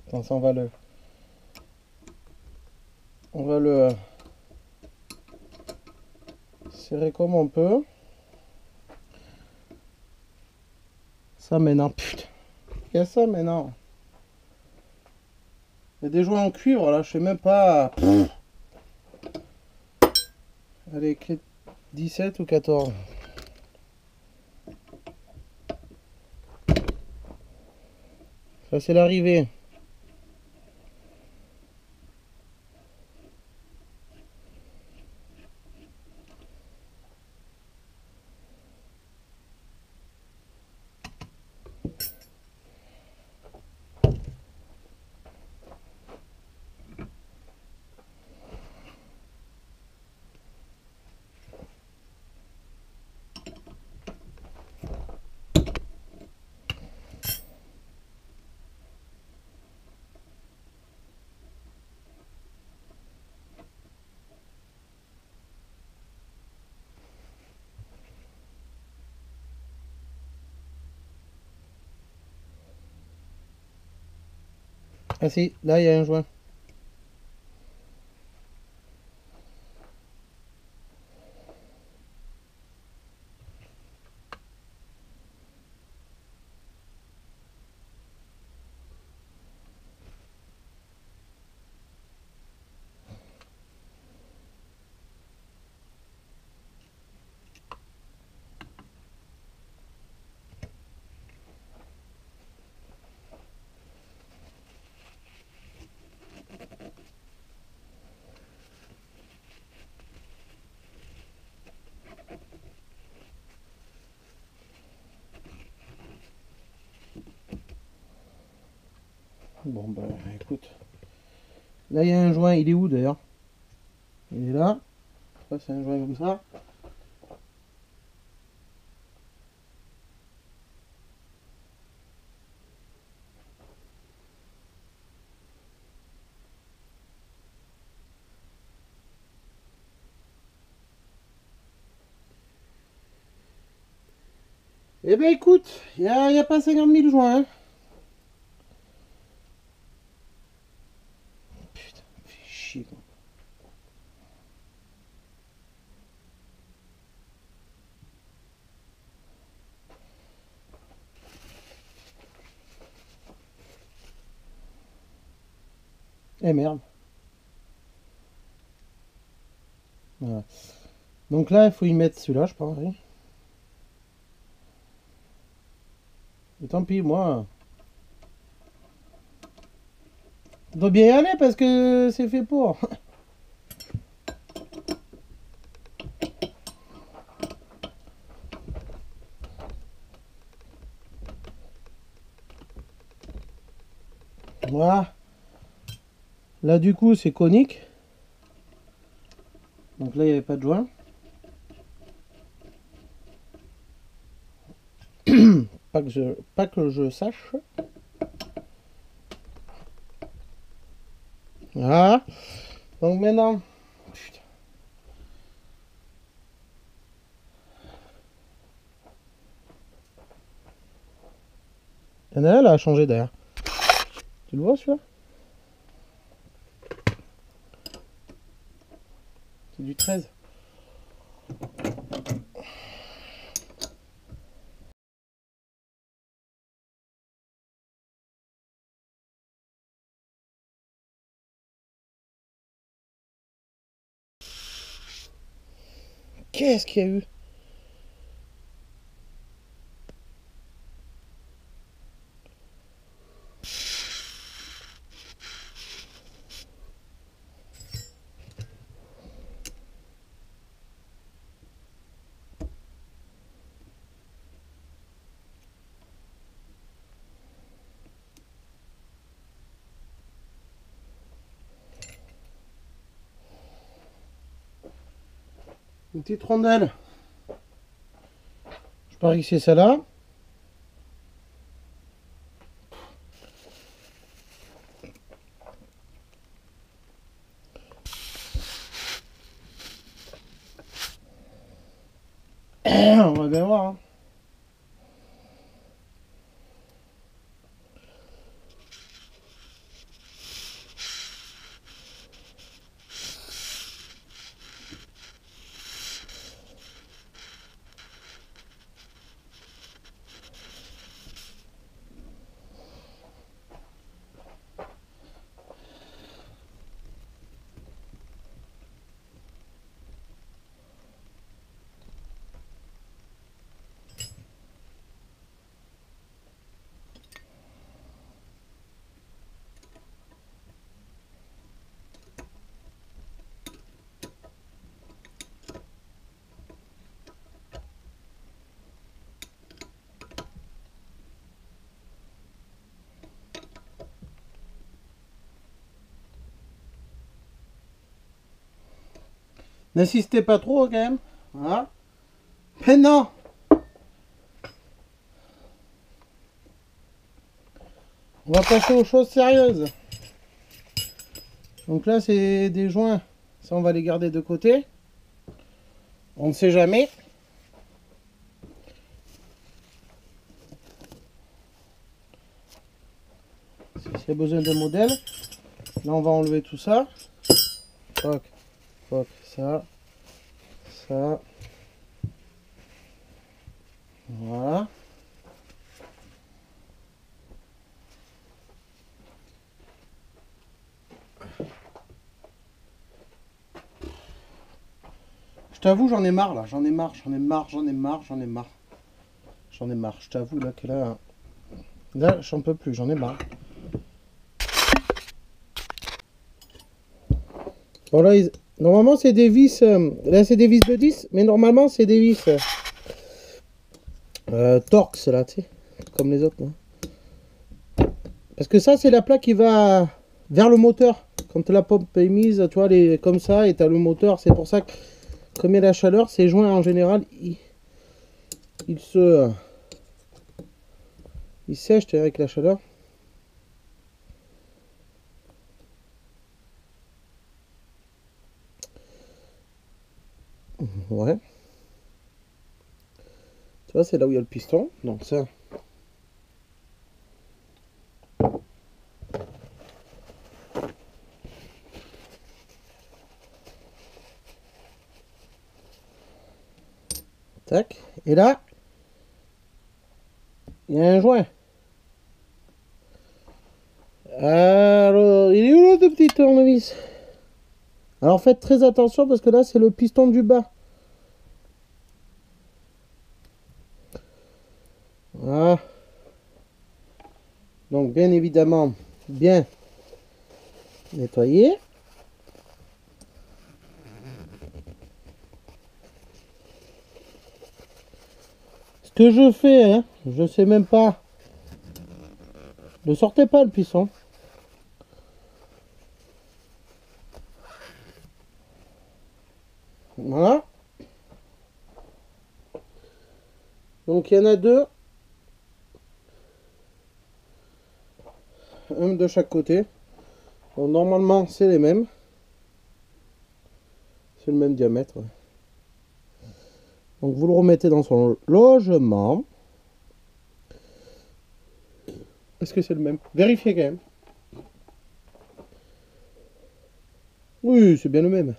Speaker 1: Attends, ça, on va le serrer comme on peut. Ça maintenant, putain. Il y a ça maintenant. Il y a des joints en cuivre là, je sais même pas. Pff. Allez, clé 17 ou 14. Ça c'est l'arrivée. Ah si, là il y a un joint. Bon bah écoute. Là il y a un joint, il est où d'ailleurs? Il est là. Ça c'est un joint comme ça. Eh ben écoute, il n'y a pas 50 000 joints. Hein. Putain, fais chier. Quoi. Eh merde. Voilà. Donc là, il faut y mettre celui-là, je pense. Oui. Et tant pis, moi. Je dois bien y aller parce que c'est fait pour. Voilà. Là, du coup, c'est conique. Donc là, il n'y avait pas de joint. Pas que je sache. Voilà. Donc maintenant. Putain. Il y en a un là à changer d'ailleurs. Tu le vois celui-là? C'est du 13. Qu'est-ce qu'il y a eu? Une petite rondelle. Je parie que c'est celle-là. On va bien voir. Hein. N'insistez pas trop quand même. Voilà. Mais non. On va passer aux choses sérieuses. Donc là, c'est des joints. Ça, on va les garder de côté. On ne sait jamais. S'il y a besoin d'un modèle. Là, on va enlever tout ça. Toc, toc, ça. Ça. Voilà. Je t'avoue, j'en ai marre là, j'en ai marre, je t'avoue là que là, j'en peux plus, j'en ai marre. Bon là, normalement c'est des vis, là c'est des vis de 10, mais normalement c'est des vis Torx là, tu sais, comme les autres. Là. Parce que ça c'est la plaque qui va vers le moteur. Quand la pompe est mise, tu vois, elle est comme ça et tu as le moteur, c'est pour ça que comme il y a la chaleur, ces joints en général, ils sèchent avec la chaleur. Ouais. Tu vois, c'est là où il y a le piston. Donc ça. Tac. Et là, il y a un joint. Alors, il est où l'autre petit tournevis? Alors faites très attention parce que là, c'est le piston du bas. Voilà. Donc, bien évidemment, bien nettoyer. Ce que je fais, hein, je sais même pas. Ne sortez pas le piston. Voilà. Donc il y en a deux. Un de chaque côté. Donc, normalement c'est les mêmes. C'est le même diamètre. Ouais. Donc vous le remettez dans son logement. Est-ce que c'est le même? Vérifiez quand même. Oui, c'est bien le même.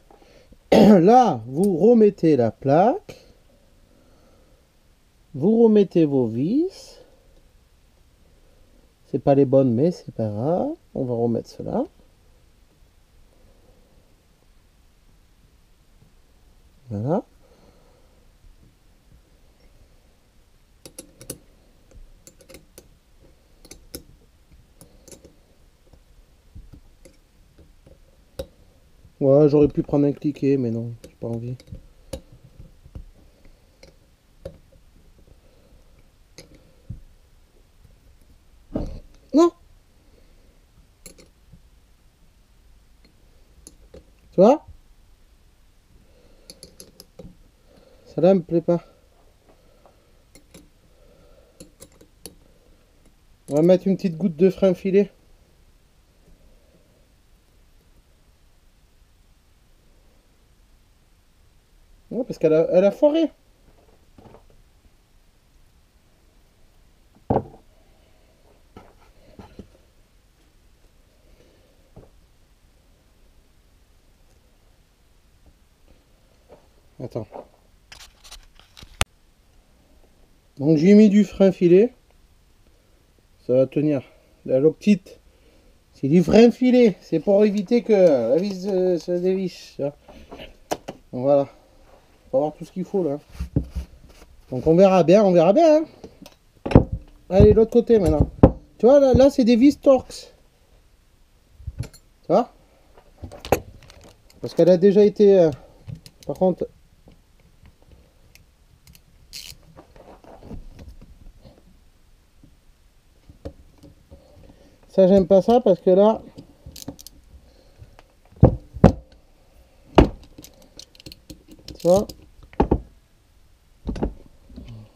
Speaker 1: Là, vous remettez la plaque. Vous remettez vos vis. C'est pas les bonnes, mais c'est pas grave. On va remettre cela. Voilà. Ouais, j'aurais pu prendre un cliquet, mais non, j'ai pas envie. Non. Tu vois? Ça là me plaît pas. On va mettre une petite goutte de frein filé. Ouais, parce elle a foiré. Attends. Donc j'ai mis du frein filé. Ça va tenir. La loctite, c'est du frein filé. C'est pour éviter que la vis se dévisse. Donc voilà. On va voir tout ce qu'il faut là. Donc on verra bien, hein. Allez, l'autre côté maintenant. Tu vois, là c'est des vis Torx. Tu vois? Parce qu'elle a déjà été... par contre... Ça, j'aime pas ça parce que là... Tu vois?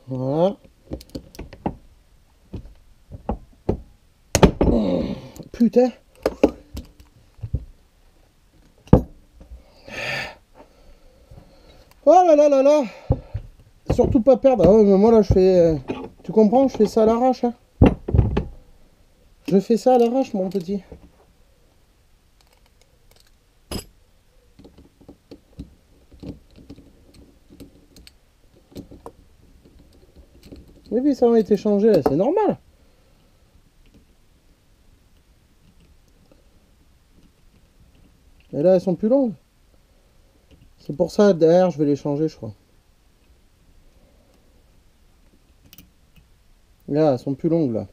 Speaker 1: Voilà. Putain! Oh là là là là! Surtout pas perdre. Ah ouais, mais moi là je fais... tu comprends? Je fais ça à l'arrache. Hein. Je fais ça à l'arrache, mon petit. Oui, oui, ça a été changé, c'est normal. Et là, elles sont plus longues. C'est pour ça, derrière, je vais les changer, je crois. Là, elles sont plus longues, là.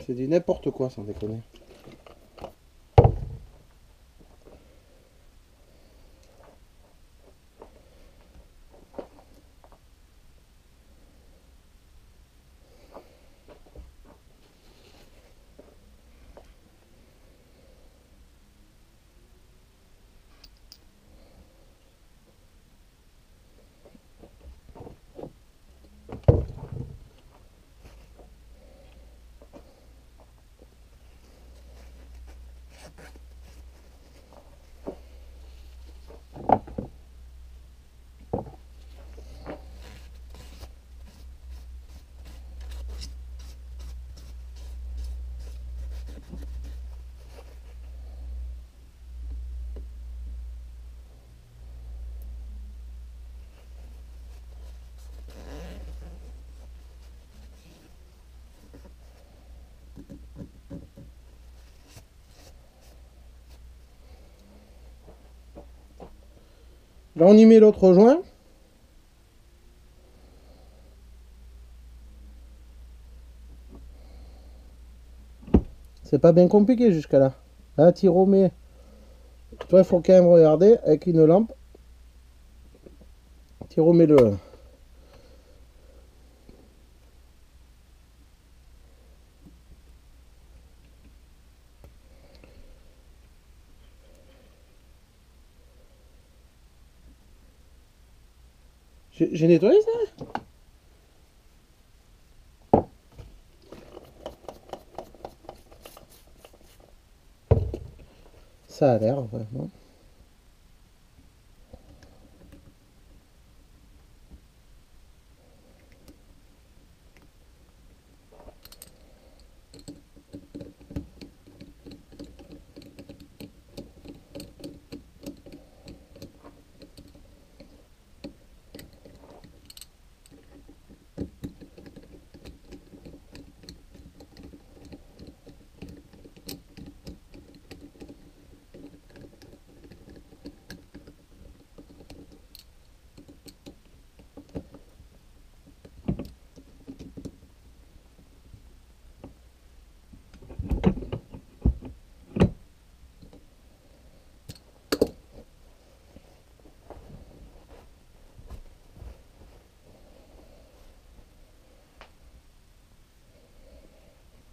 Speaker 1: C'est du n'importe quoi, sans déconner. Là, on y met l'autre joint. C'est pas bien compliqué jusqu'à là. Là, tu remets. Toi, il faut quand même regarder avec une lampe. Tu remets le... J'ai nettoyé ça? Ça a l'air, vraiment.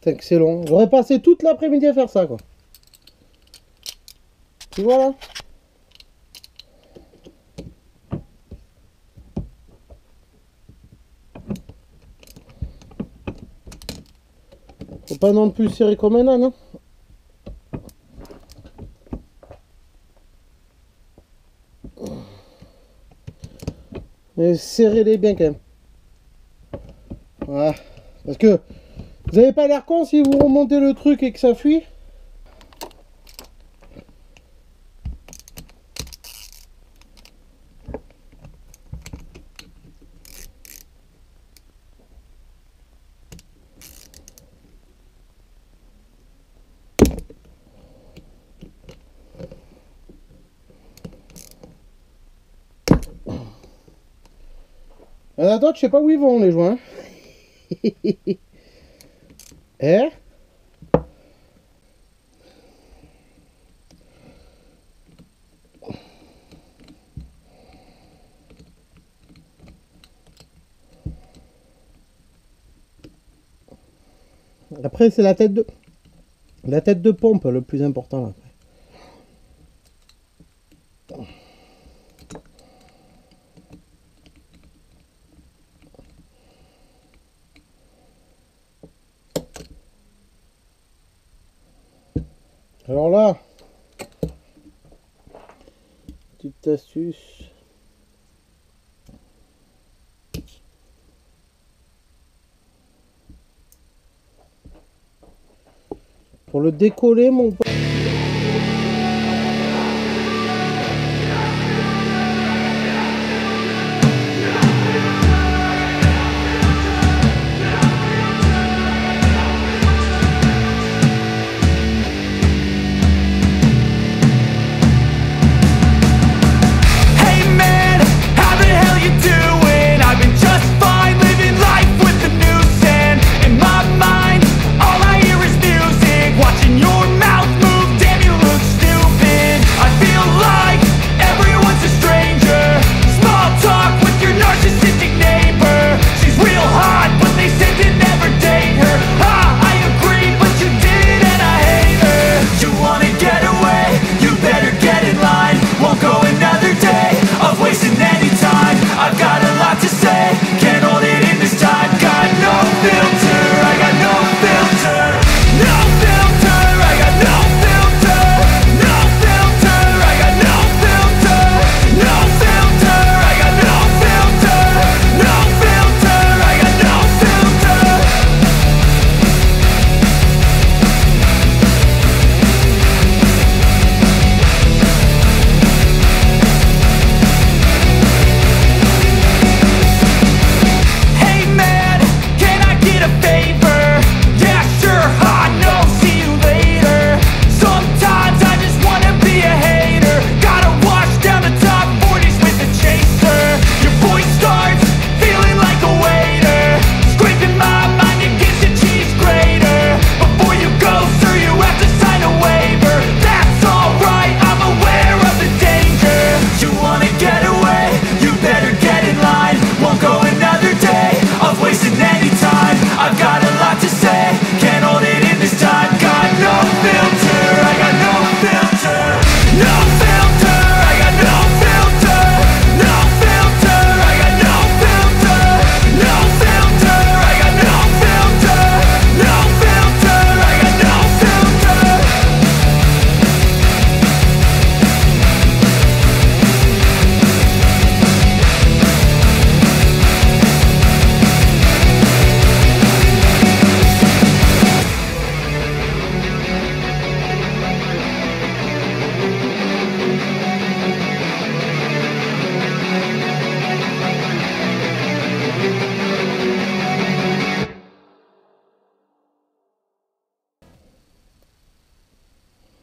Speaker 1: putain que c'est long. J'aurais passé toute l'après-midi à faire ça, quoi. Tu vois là? Faut pas non plus serrer comme un âne, hein. Mais serrez-les bien quand même. Voilà. Parce que vous avez pas l'air con si vous remontez le truc et que ça fuit. Il y en a d'autres, je sais pas où ils vont les joints. Eh? Après, c'est la tête de pompe le plus important là. Alors là, petite astuce. Pour le décoller, mon pote.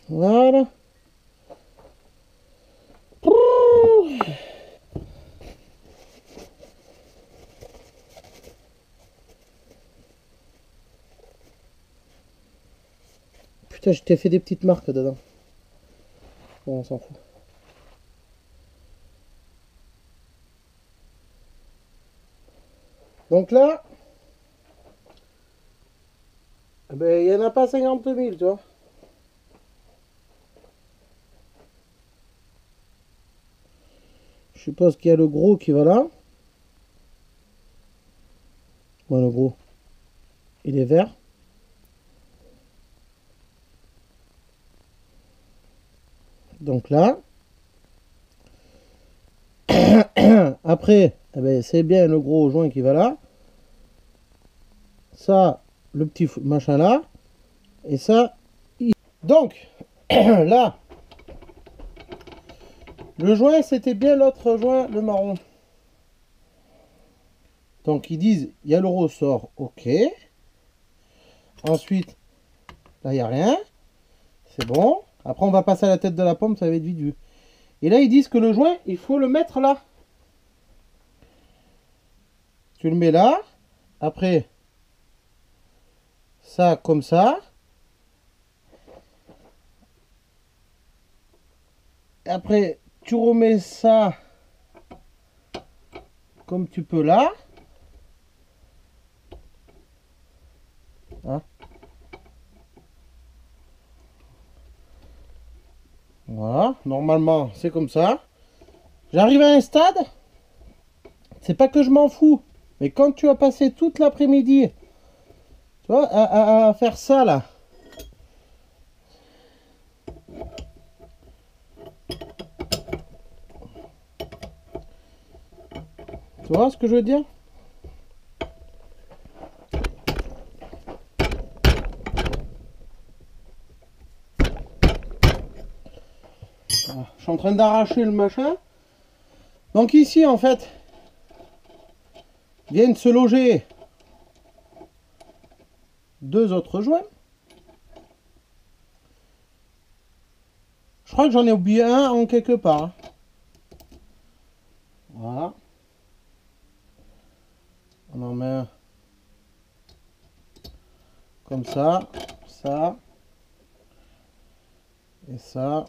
Speaker 1: Voilà. Putain, je t'ai fait des petites marques dedans. Bon, on s'en fout. Donc là, Ben, il n'y en a pas 50 000, tu vois. Je suppose qu'il y a le gros qui va là. Bon, le gros, il est vert. Donc là. Après, eh ben, c'est bien le gros joint qui va là. Ça, le petit machin là. Et ça. Donc, là. Le joint, c'était bien l'autre joint, le marron. Donc, ils disent, il y a le ressort, ok. Ensuite, là, il n'y a rien. C'est bon. Après, on va passer à la tête de la pompe, ça va être vite vu. Et là, ils disent que le joint, il faut le mettre là. Tu le mets là. Après, ça comme ça. Après, tu remets ça comme tu peux là. Hein? Voilà, normalement c'est comme ça. J'arrive à un stade, c'est pas que je m'en fous, mais quand tu as passé toute l'après-midi, tu vois, à faire ça là. Tu vois ce que je veux dire? Voilà, je suis en train d'arracher le machin. Donc ici en fait, viennent se loger deux autres joints. Je crois que j'en ai oublié un en quelque part. Voilà. On en met un comme ça, ça et ça.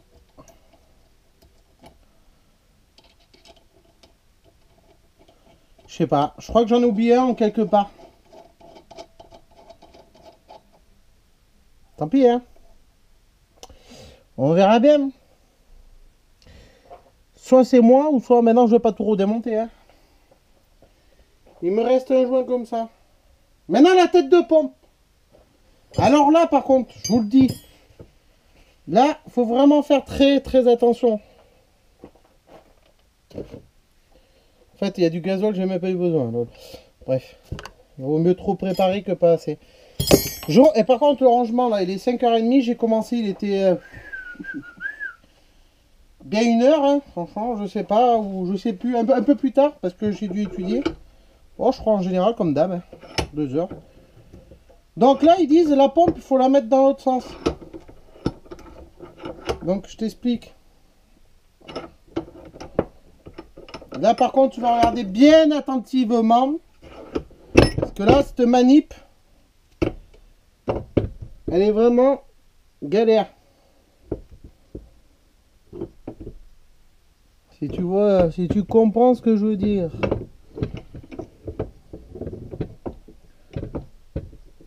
Speaker 1: Je sais pas, je crois que j'en ai oublié un en quelque part. Tant pis, hein. On verra bien. Soit c'est moi, ou soit maintenant je vais pas tout redémonter. Hein. Il me reste un joint comme ça. Maintenant la tête de pompe. Alors là par contre, je vous le dis. Là, il faut vraiment faire très très attention. En fait, il y a du gazole, j'ai même pas eu besoin. Donc, bref. Il vaut mieux trop préparer que pas assez. Et par contre, le rangement là, il est 5h30. J'ai commencé, il était bien 1h. Hein, franchement, je sais pas, ou je sais plus, un peu plus tard, parce que j'ai dû étudier. Oh, je crois en général comme d'hab, hein, 2h. Donc là, ils disent la pompe, il faut la mettre dans l'autre sens. Donc, je t'explique. Là, par contre, tu vas regarder bien attentivement. Parce que là, cette manip, elle est vraiment galère. Si tu vois, si tu comprends ce que je veux dire.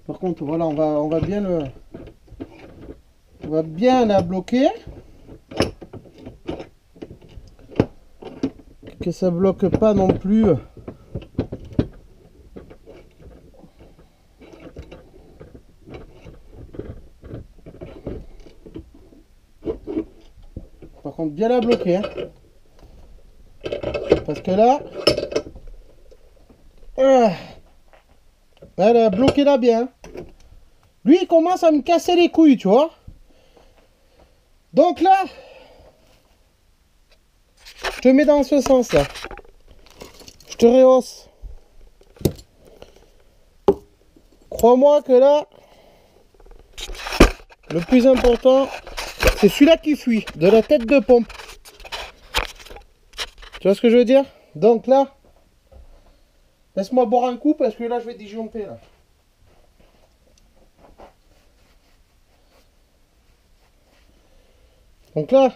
Speaker 1: Par contre, voilà, on va bien le... On va bien la bloquer. Que ça bloque pas non plus. Par contre, bien la bloquer. Hein. Parce que là... elle a bloqué là bien. Lui, il commence à me casser les couilles, tu vois. Donc là... Je te mets dans ce sens là. Je te rehausse. Crois-moi que là, le plus important, c'est celui-là qui fuit, de la tête de pompe. Tu vois ce que je veux dire? Donc là, laisse-moi boire un coup parce que là, je vais disjoncter là. Donc là,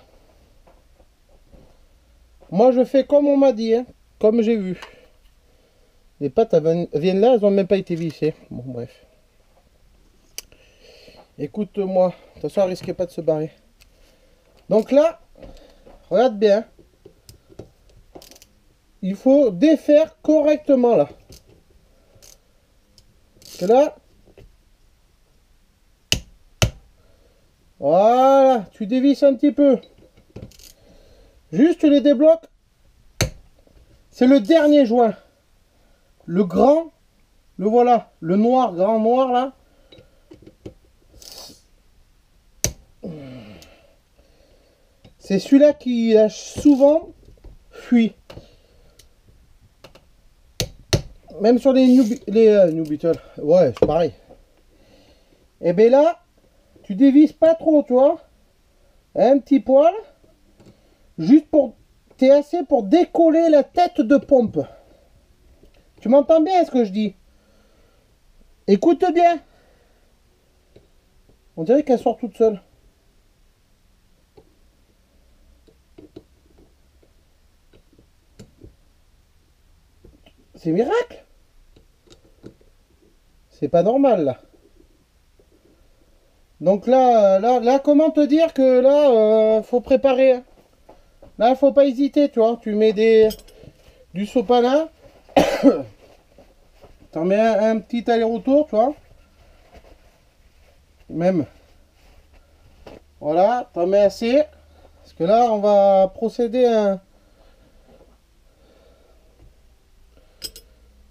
Speaker 1: moi je fais comme on m'a dit, hein, comme j'ai vu. Les pattes viennent là, elles n'ont même pas été vissées. Bon, bref. Écoute-moi. De toute façon, elle risquait pas de se barrer. Donc là, regarde bien. Il faut défaire correctement là. Parce que là, voilà, tu dévisses un petit peu. Juste tu les débloques. C'est le dernier joint. Le grand, le voilà, le noir, grand noir là. C'est celui-là qui a souvent fui. Même sur les New Beetle. Ouais, c'est pareil. Et bien là, tu dévisses pas trop, tu vois. Un petit poil. Juste pour... T'es assez pour décoller la tête de pompe. Tu m'entends bien ce que je dis? Écoute bien. On dirait qu'elle sort toute seule. C'est miracle. C'est pas normal là. Donc là, comment te dire que là, faut préparer. Hein. Là, faut pas hésiter, tu vois. Tu mets du sopalin. T'en mets un petit aller-retour, tu vois. Même. Voilà, t'en mets assez. Parce que là, on va procéder à...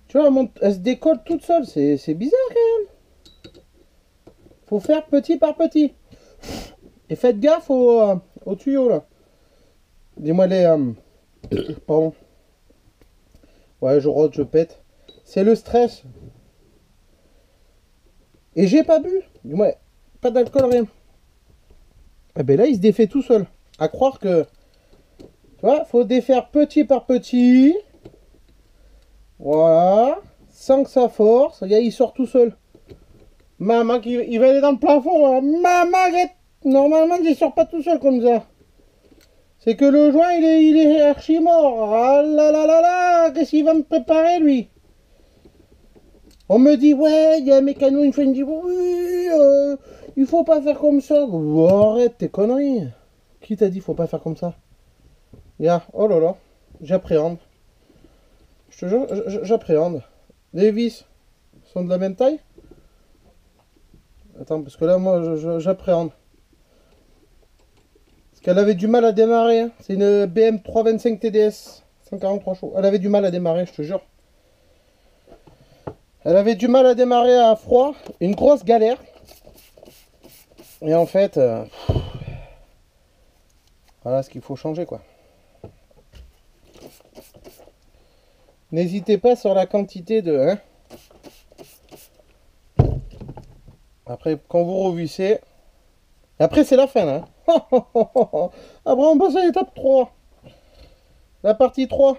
Speaker 1: Tu vois, elle se décolle toute seule. C'est bizarre quand même. Faut faire petit par petit. Et faites gaffe au tuyau là. Dis-moi les... pardon. Ouais, je rote, je pète. C'est le stress. Et j'ai pas bu. Ouais, pas d'alcool, rien. Et ben là, il se défait tout seul. À croire que... Tu vois, faut défaire petit par petit. Voilà. Sans que ça force. Regarde, il sort tout seul. Maman, il va aller dans le plafond. Hein. Maman, arrête. Normalement, il sort pas tout seul comme ça. C'est que le joint, il est archi mort. Ah là là là là. Qu'est-ce qu'il va me préparer, lui? On me dit, ouais, il y a un mécano, une fois, il me dit, oui, il faut pas faire comme ça. Oh, arrête tes conneries. Qui t'a dit, faut pas faire comme ça? Yeah. Oh là là, j'appréhende. Je te jure, j'appréhende. Les vis sont de la même taille? Attends, parce que là, moi, j'appréhende. Parce qu'elle avait du mal à démarrer. Hein. C'est une BM 325 TDS, 143 chevaux. Elle avait du mal à démarrer, je te jure. Elle avait du mal à démarrer à froid. Une grosse galère. Et en fait, voilà ce qu'il faut changer, quoi. N'hésitez pas sur la quantité de... Hein. Après, quand vous revissez... Après, c'est la fin, là. Après, on passe à l'étape 3. La partie 3.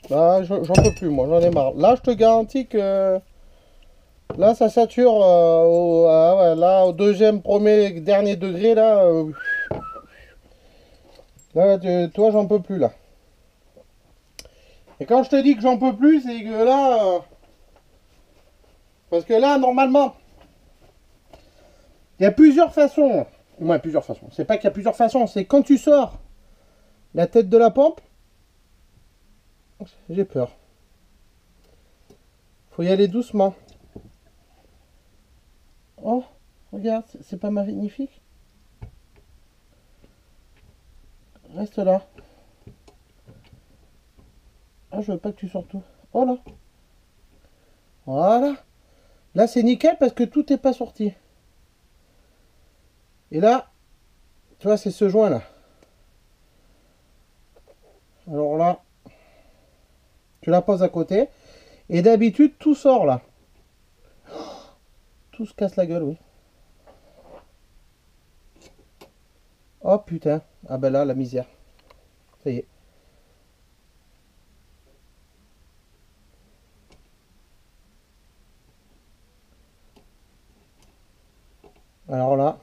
Speaker 1: Bah, j'en peux plus, moi. J'en ai marre. Là, je te garantis que... Là, ça sature ouais, là, au deuxième, premier, dernier degré, là. Là, toi, j'en peux plus, là. Et quand je te dis que j'en peux plus, c'est que là... parce que là, normalement... Il y a plusieurs façons. Ouais, plusieurs façons. C'est pas qu'il y a plusieurs façons. C'est quand tu sors la tête de la pompe. J'ai peur. Faut y aller doucement. Oh, regarde, c'est pas magnifique. Reste là. Ah, je veux pas que tu sortes tout. Oh là. Voilà. Là, c'est nickel parce que tout n'est pas sorti. Et là, tu vois, c'est ce joint là. Alors là, tu la poses à côté. Et d'habitude, tout sort là. Tout se casse la gueule, oui. Oh putain. Ah ben là, la misère. Ça y est. Alors là.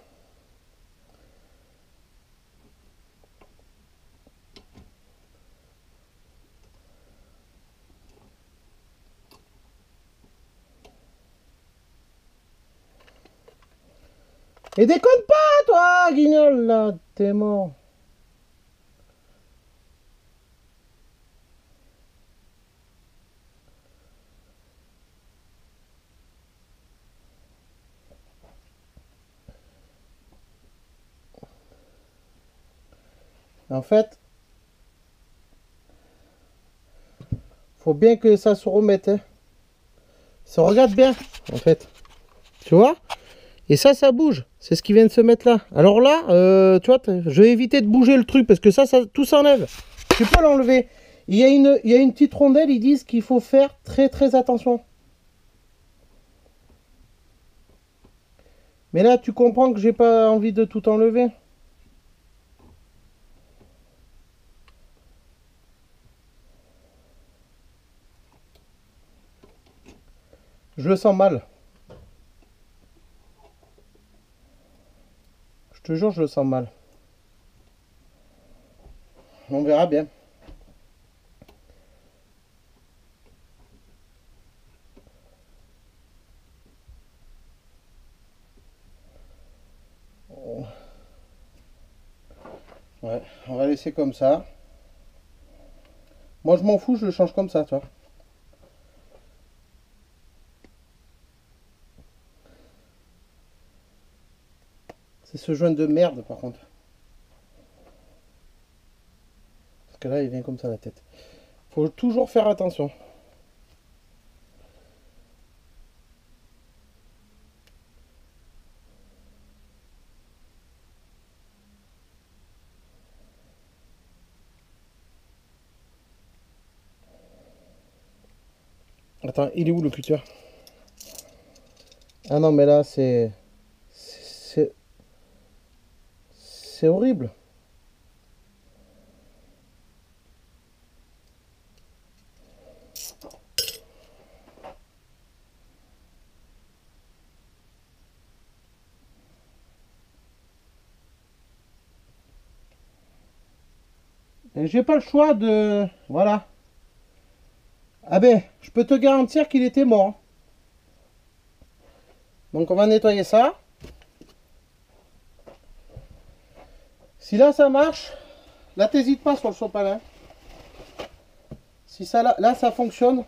Speaker 1: Et déconne pas, toi, guignol, là, t'es mort. En fait, faut bien que ça se remette. Hein. Ça regarde bien, en fait. Tu vois? Et ça bouge. C'est ce qui vient de se mettre là. Alors là, tu vois, je vais éviter de bouger le truc parce que ça tout s'enlève. Tu peux l'enlever. Il y a une petite rondelle, ils disent qu'il faut faire très très attention. Mais là, tu comprends que j'ai pas envie de tout enlever. Je le sens mal. Je te jure, je le sens mal. On verra bien. Ouais, on va laisser comme ça. Moi, je m'en fous, je le change comme ça, tu vois. C'est ce joint de merde, par contre. Parce que là, il vient comme ça la tête. Faut toujours faire attention. Attends, il est où le cutter? Ah non, mais là, c'est horrible. Et j'ai pas le choix de... Voilà. Ah ben, je peux te garantir qu'il était mort. Donc on va nettoyer ça. Si là ça marche, là t'hésites pas sur le sopalin. Si ça là ça fonctionne.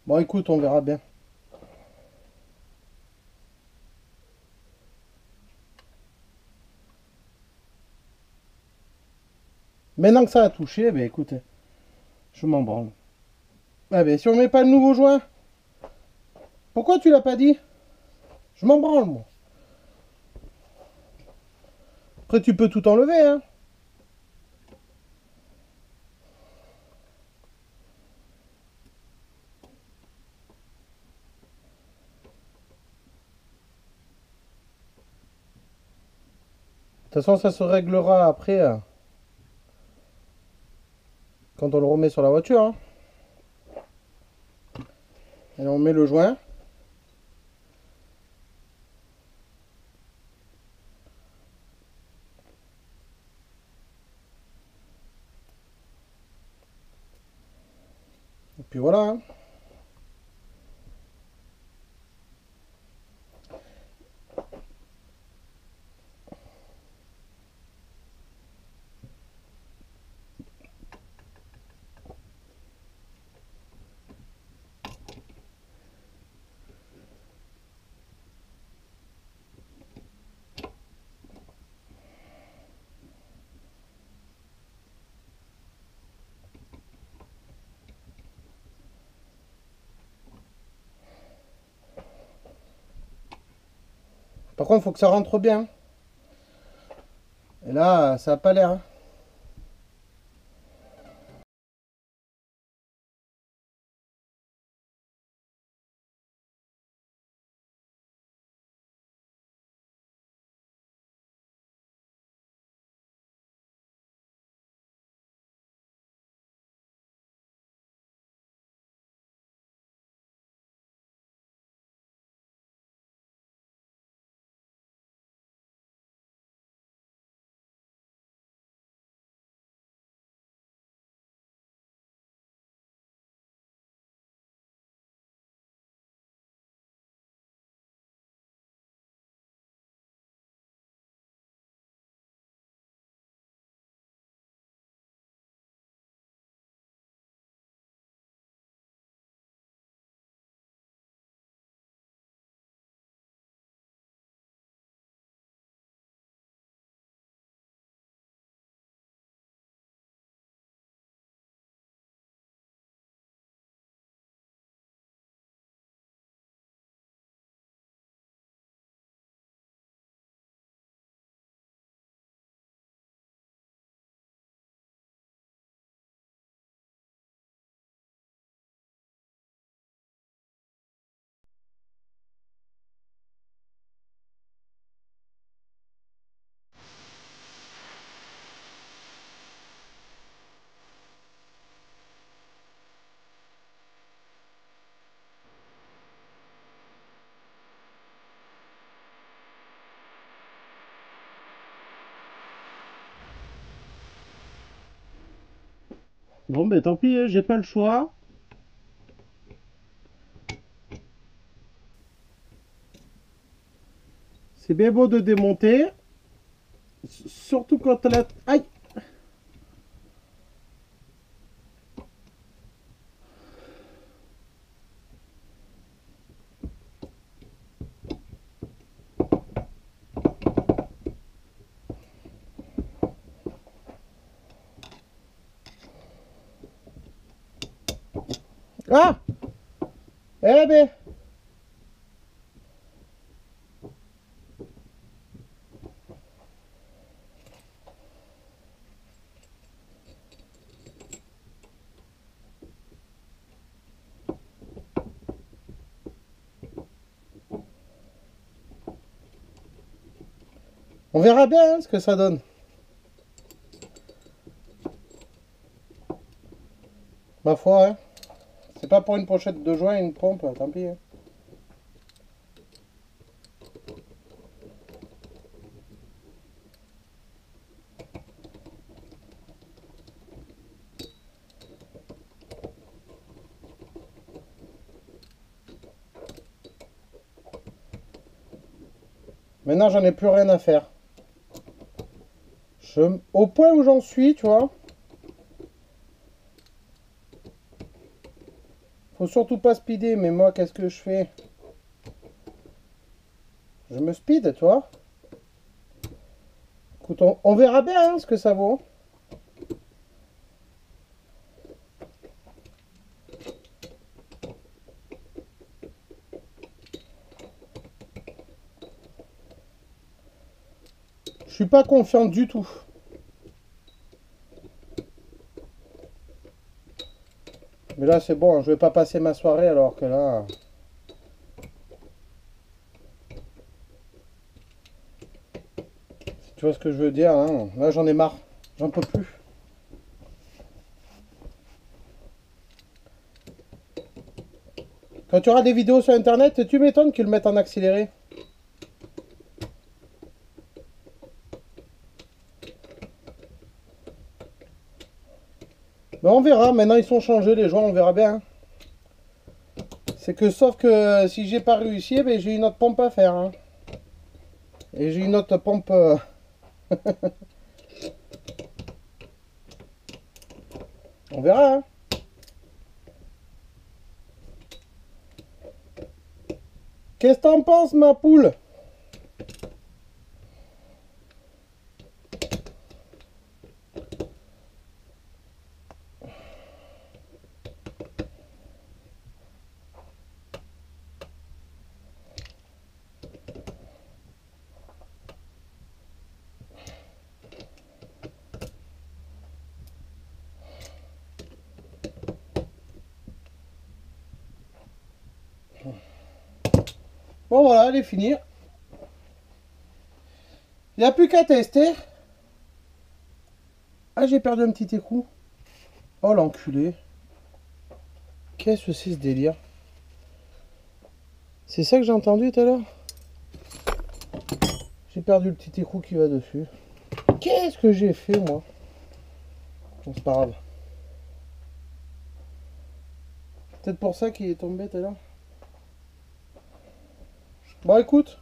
Speaker 1: Bon écoute, on verra bien. Maintenant que ça a touché, ben écoute, je m'en branle. Ah ben si on met pas le nouveau joint, pourquoi tu l'as pas dit? Je m'en branle moi. Après tu peux tout enlever hein. De toute façon ça se réglera après quand on le remet sur la voiture. Hein. Et on met le joint. Et puis voilà. Hein. Par contre, il faut que ça rentre bien. Et là, ça n'a pas l'air. Hein. Bon, ben tant pis, j'ai pas le choix. C'est bien beau de démonter. Surtout quand la... Aïe! Ah! Eh ben! On verra bien hein, ce que ça donne. Ma foi, hein. C'est pas pour une pochette de joint et une pompe, tant pis. Hein. Maintenant, j'en ai plus rien à faire. Au point où j'en suis, tu vois. Faut surtout pas speeder, mais moi, qu'est-ce que je fais? Je me speed, tu vois. Écoute, on verra bien hein, ce que ça vaut. Je suis pas confiant du tout. Mais là, c'est bon, je vais pas passer ma soirée alors que là... Tu vois ce que je veux dire, hein? Là, j'en ai marre. J'en peux plus. Quand tu auras des vidéos sur Internet, tu m'étonnes qu'ils le mettent en accéléré. Mais on verra. Maintenant, ils sont changés, les joints. On verra bien. C'est que, sauf que si j'ai pas réussi, ben, j'ai une autre pompe à faire. Hein. Et j'ai une autre pompe... On verra, hein. Qu'est-ce que t'en penses, ma poule? Bon voilà, elle est finie. Il n'y a plus qu'à tester. Ah, j'ai perdu un petit écrou. Oh l'enculé. Qu'est-ce que c'est ce délire? C'est ça que j'ai entendu tout à l'heure? J'ai perdu le petit écrou qui va dessus. Qu'est-ce que j'ai fait moi? Bon, c'est pas grave. Peut-être pour ça qu'il est tombé tout à l'heure. Bon écoute.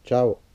Speaker 1: Ciao.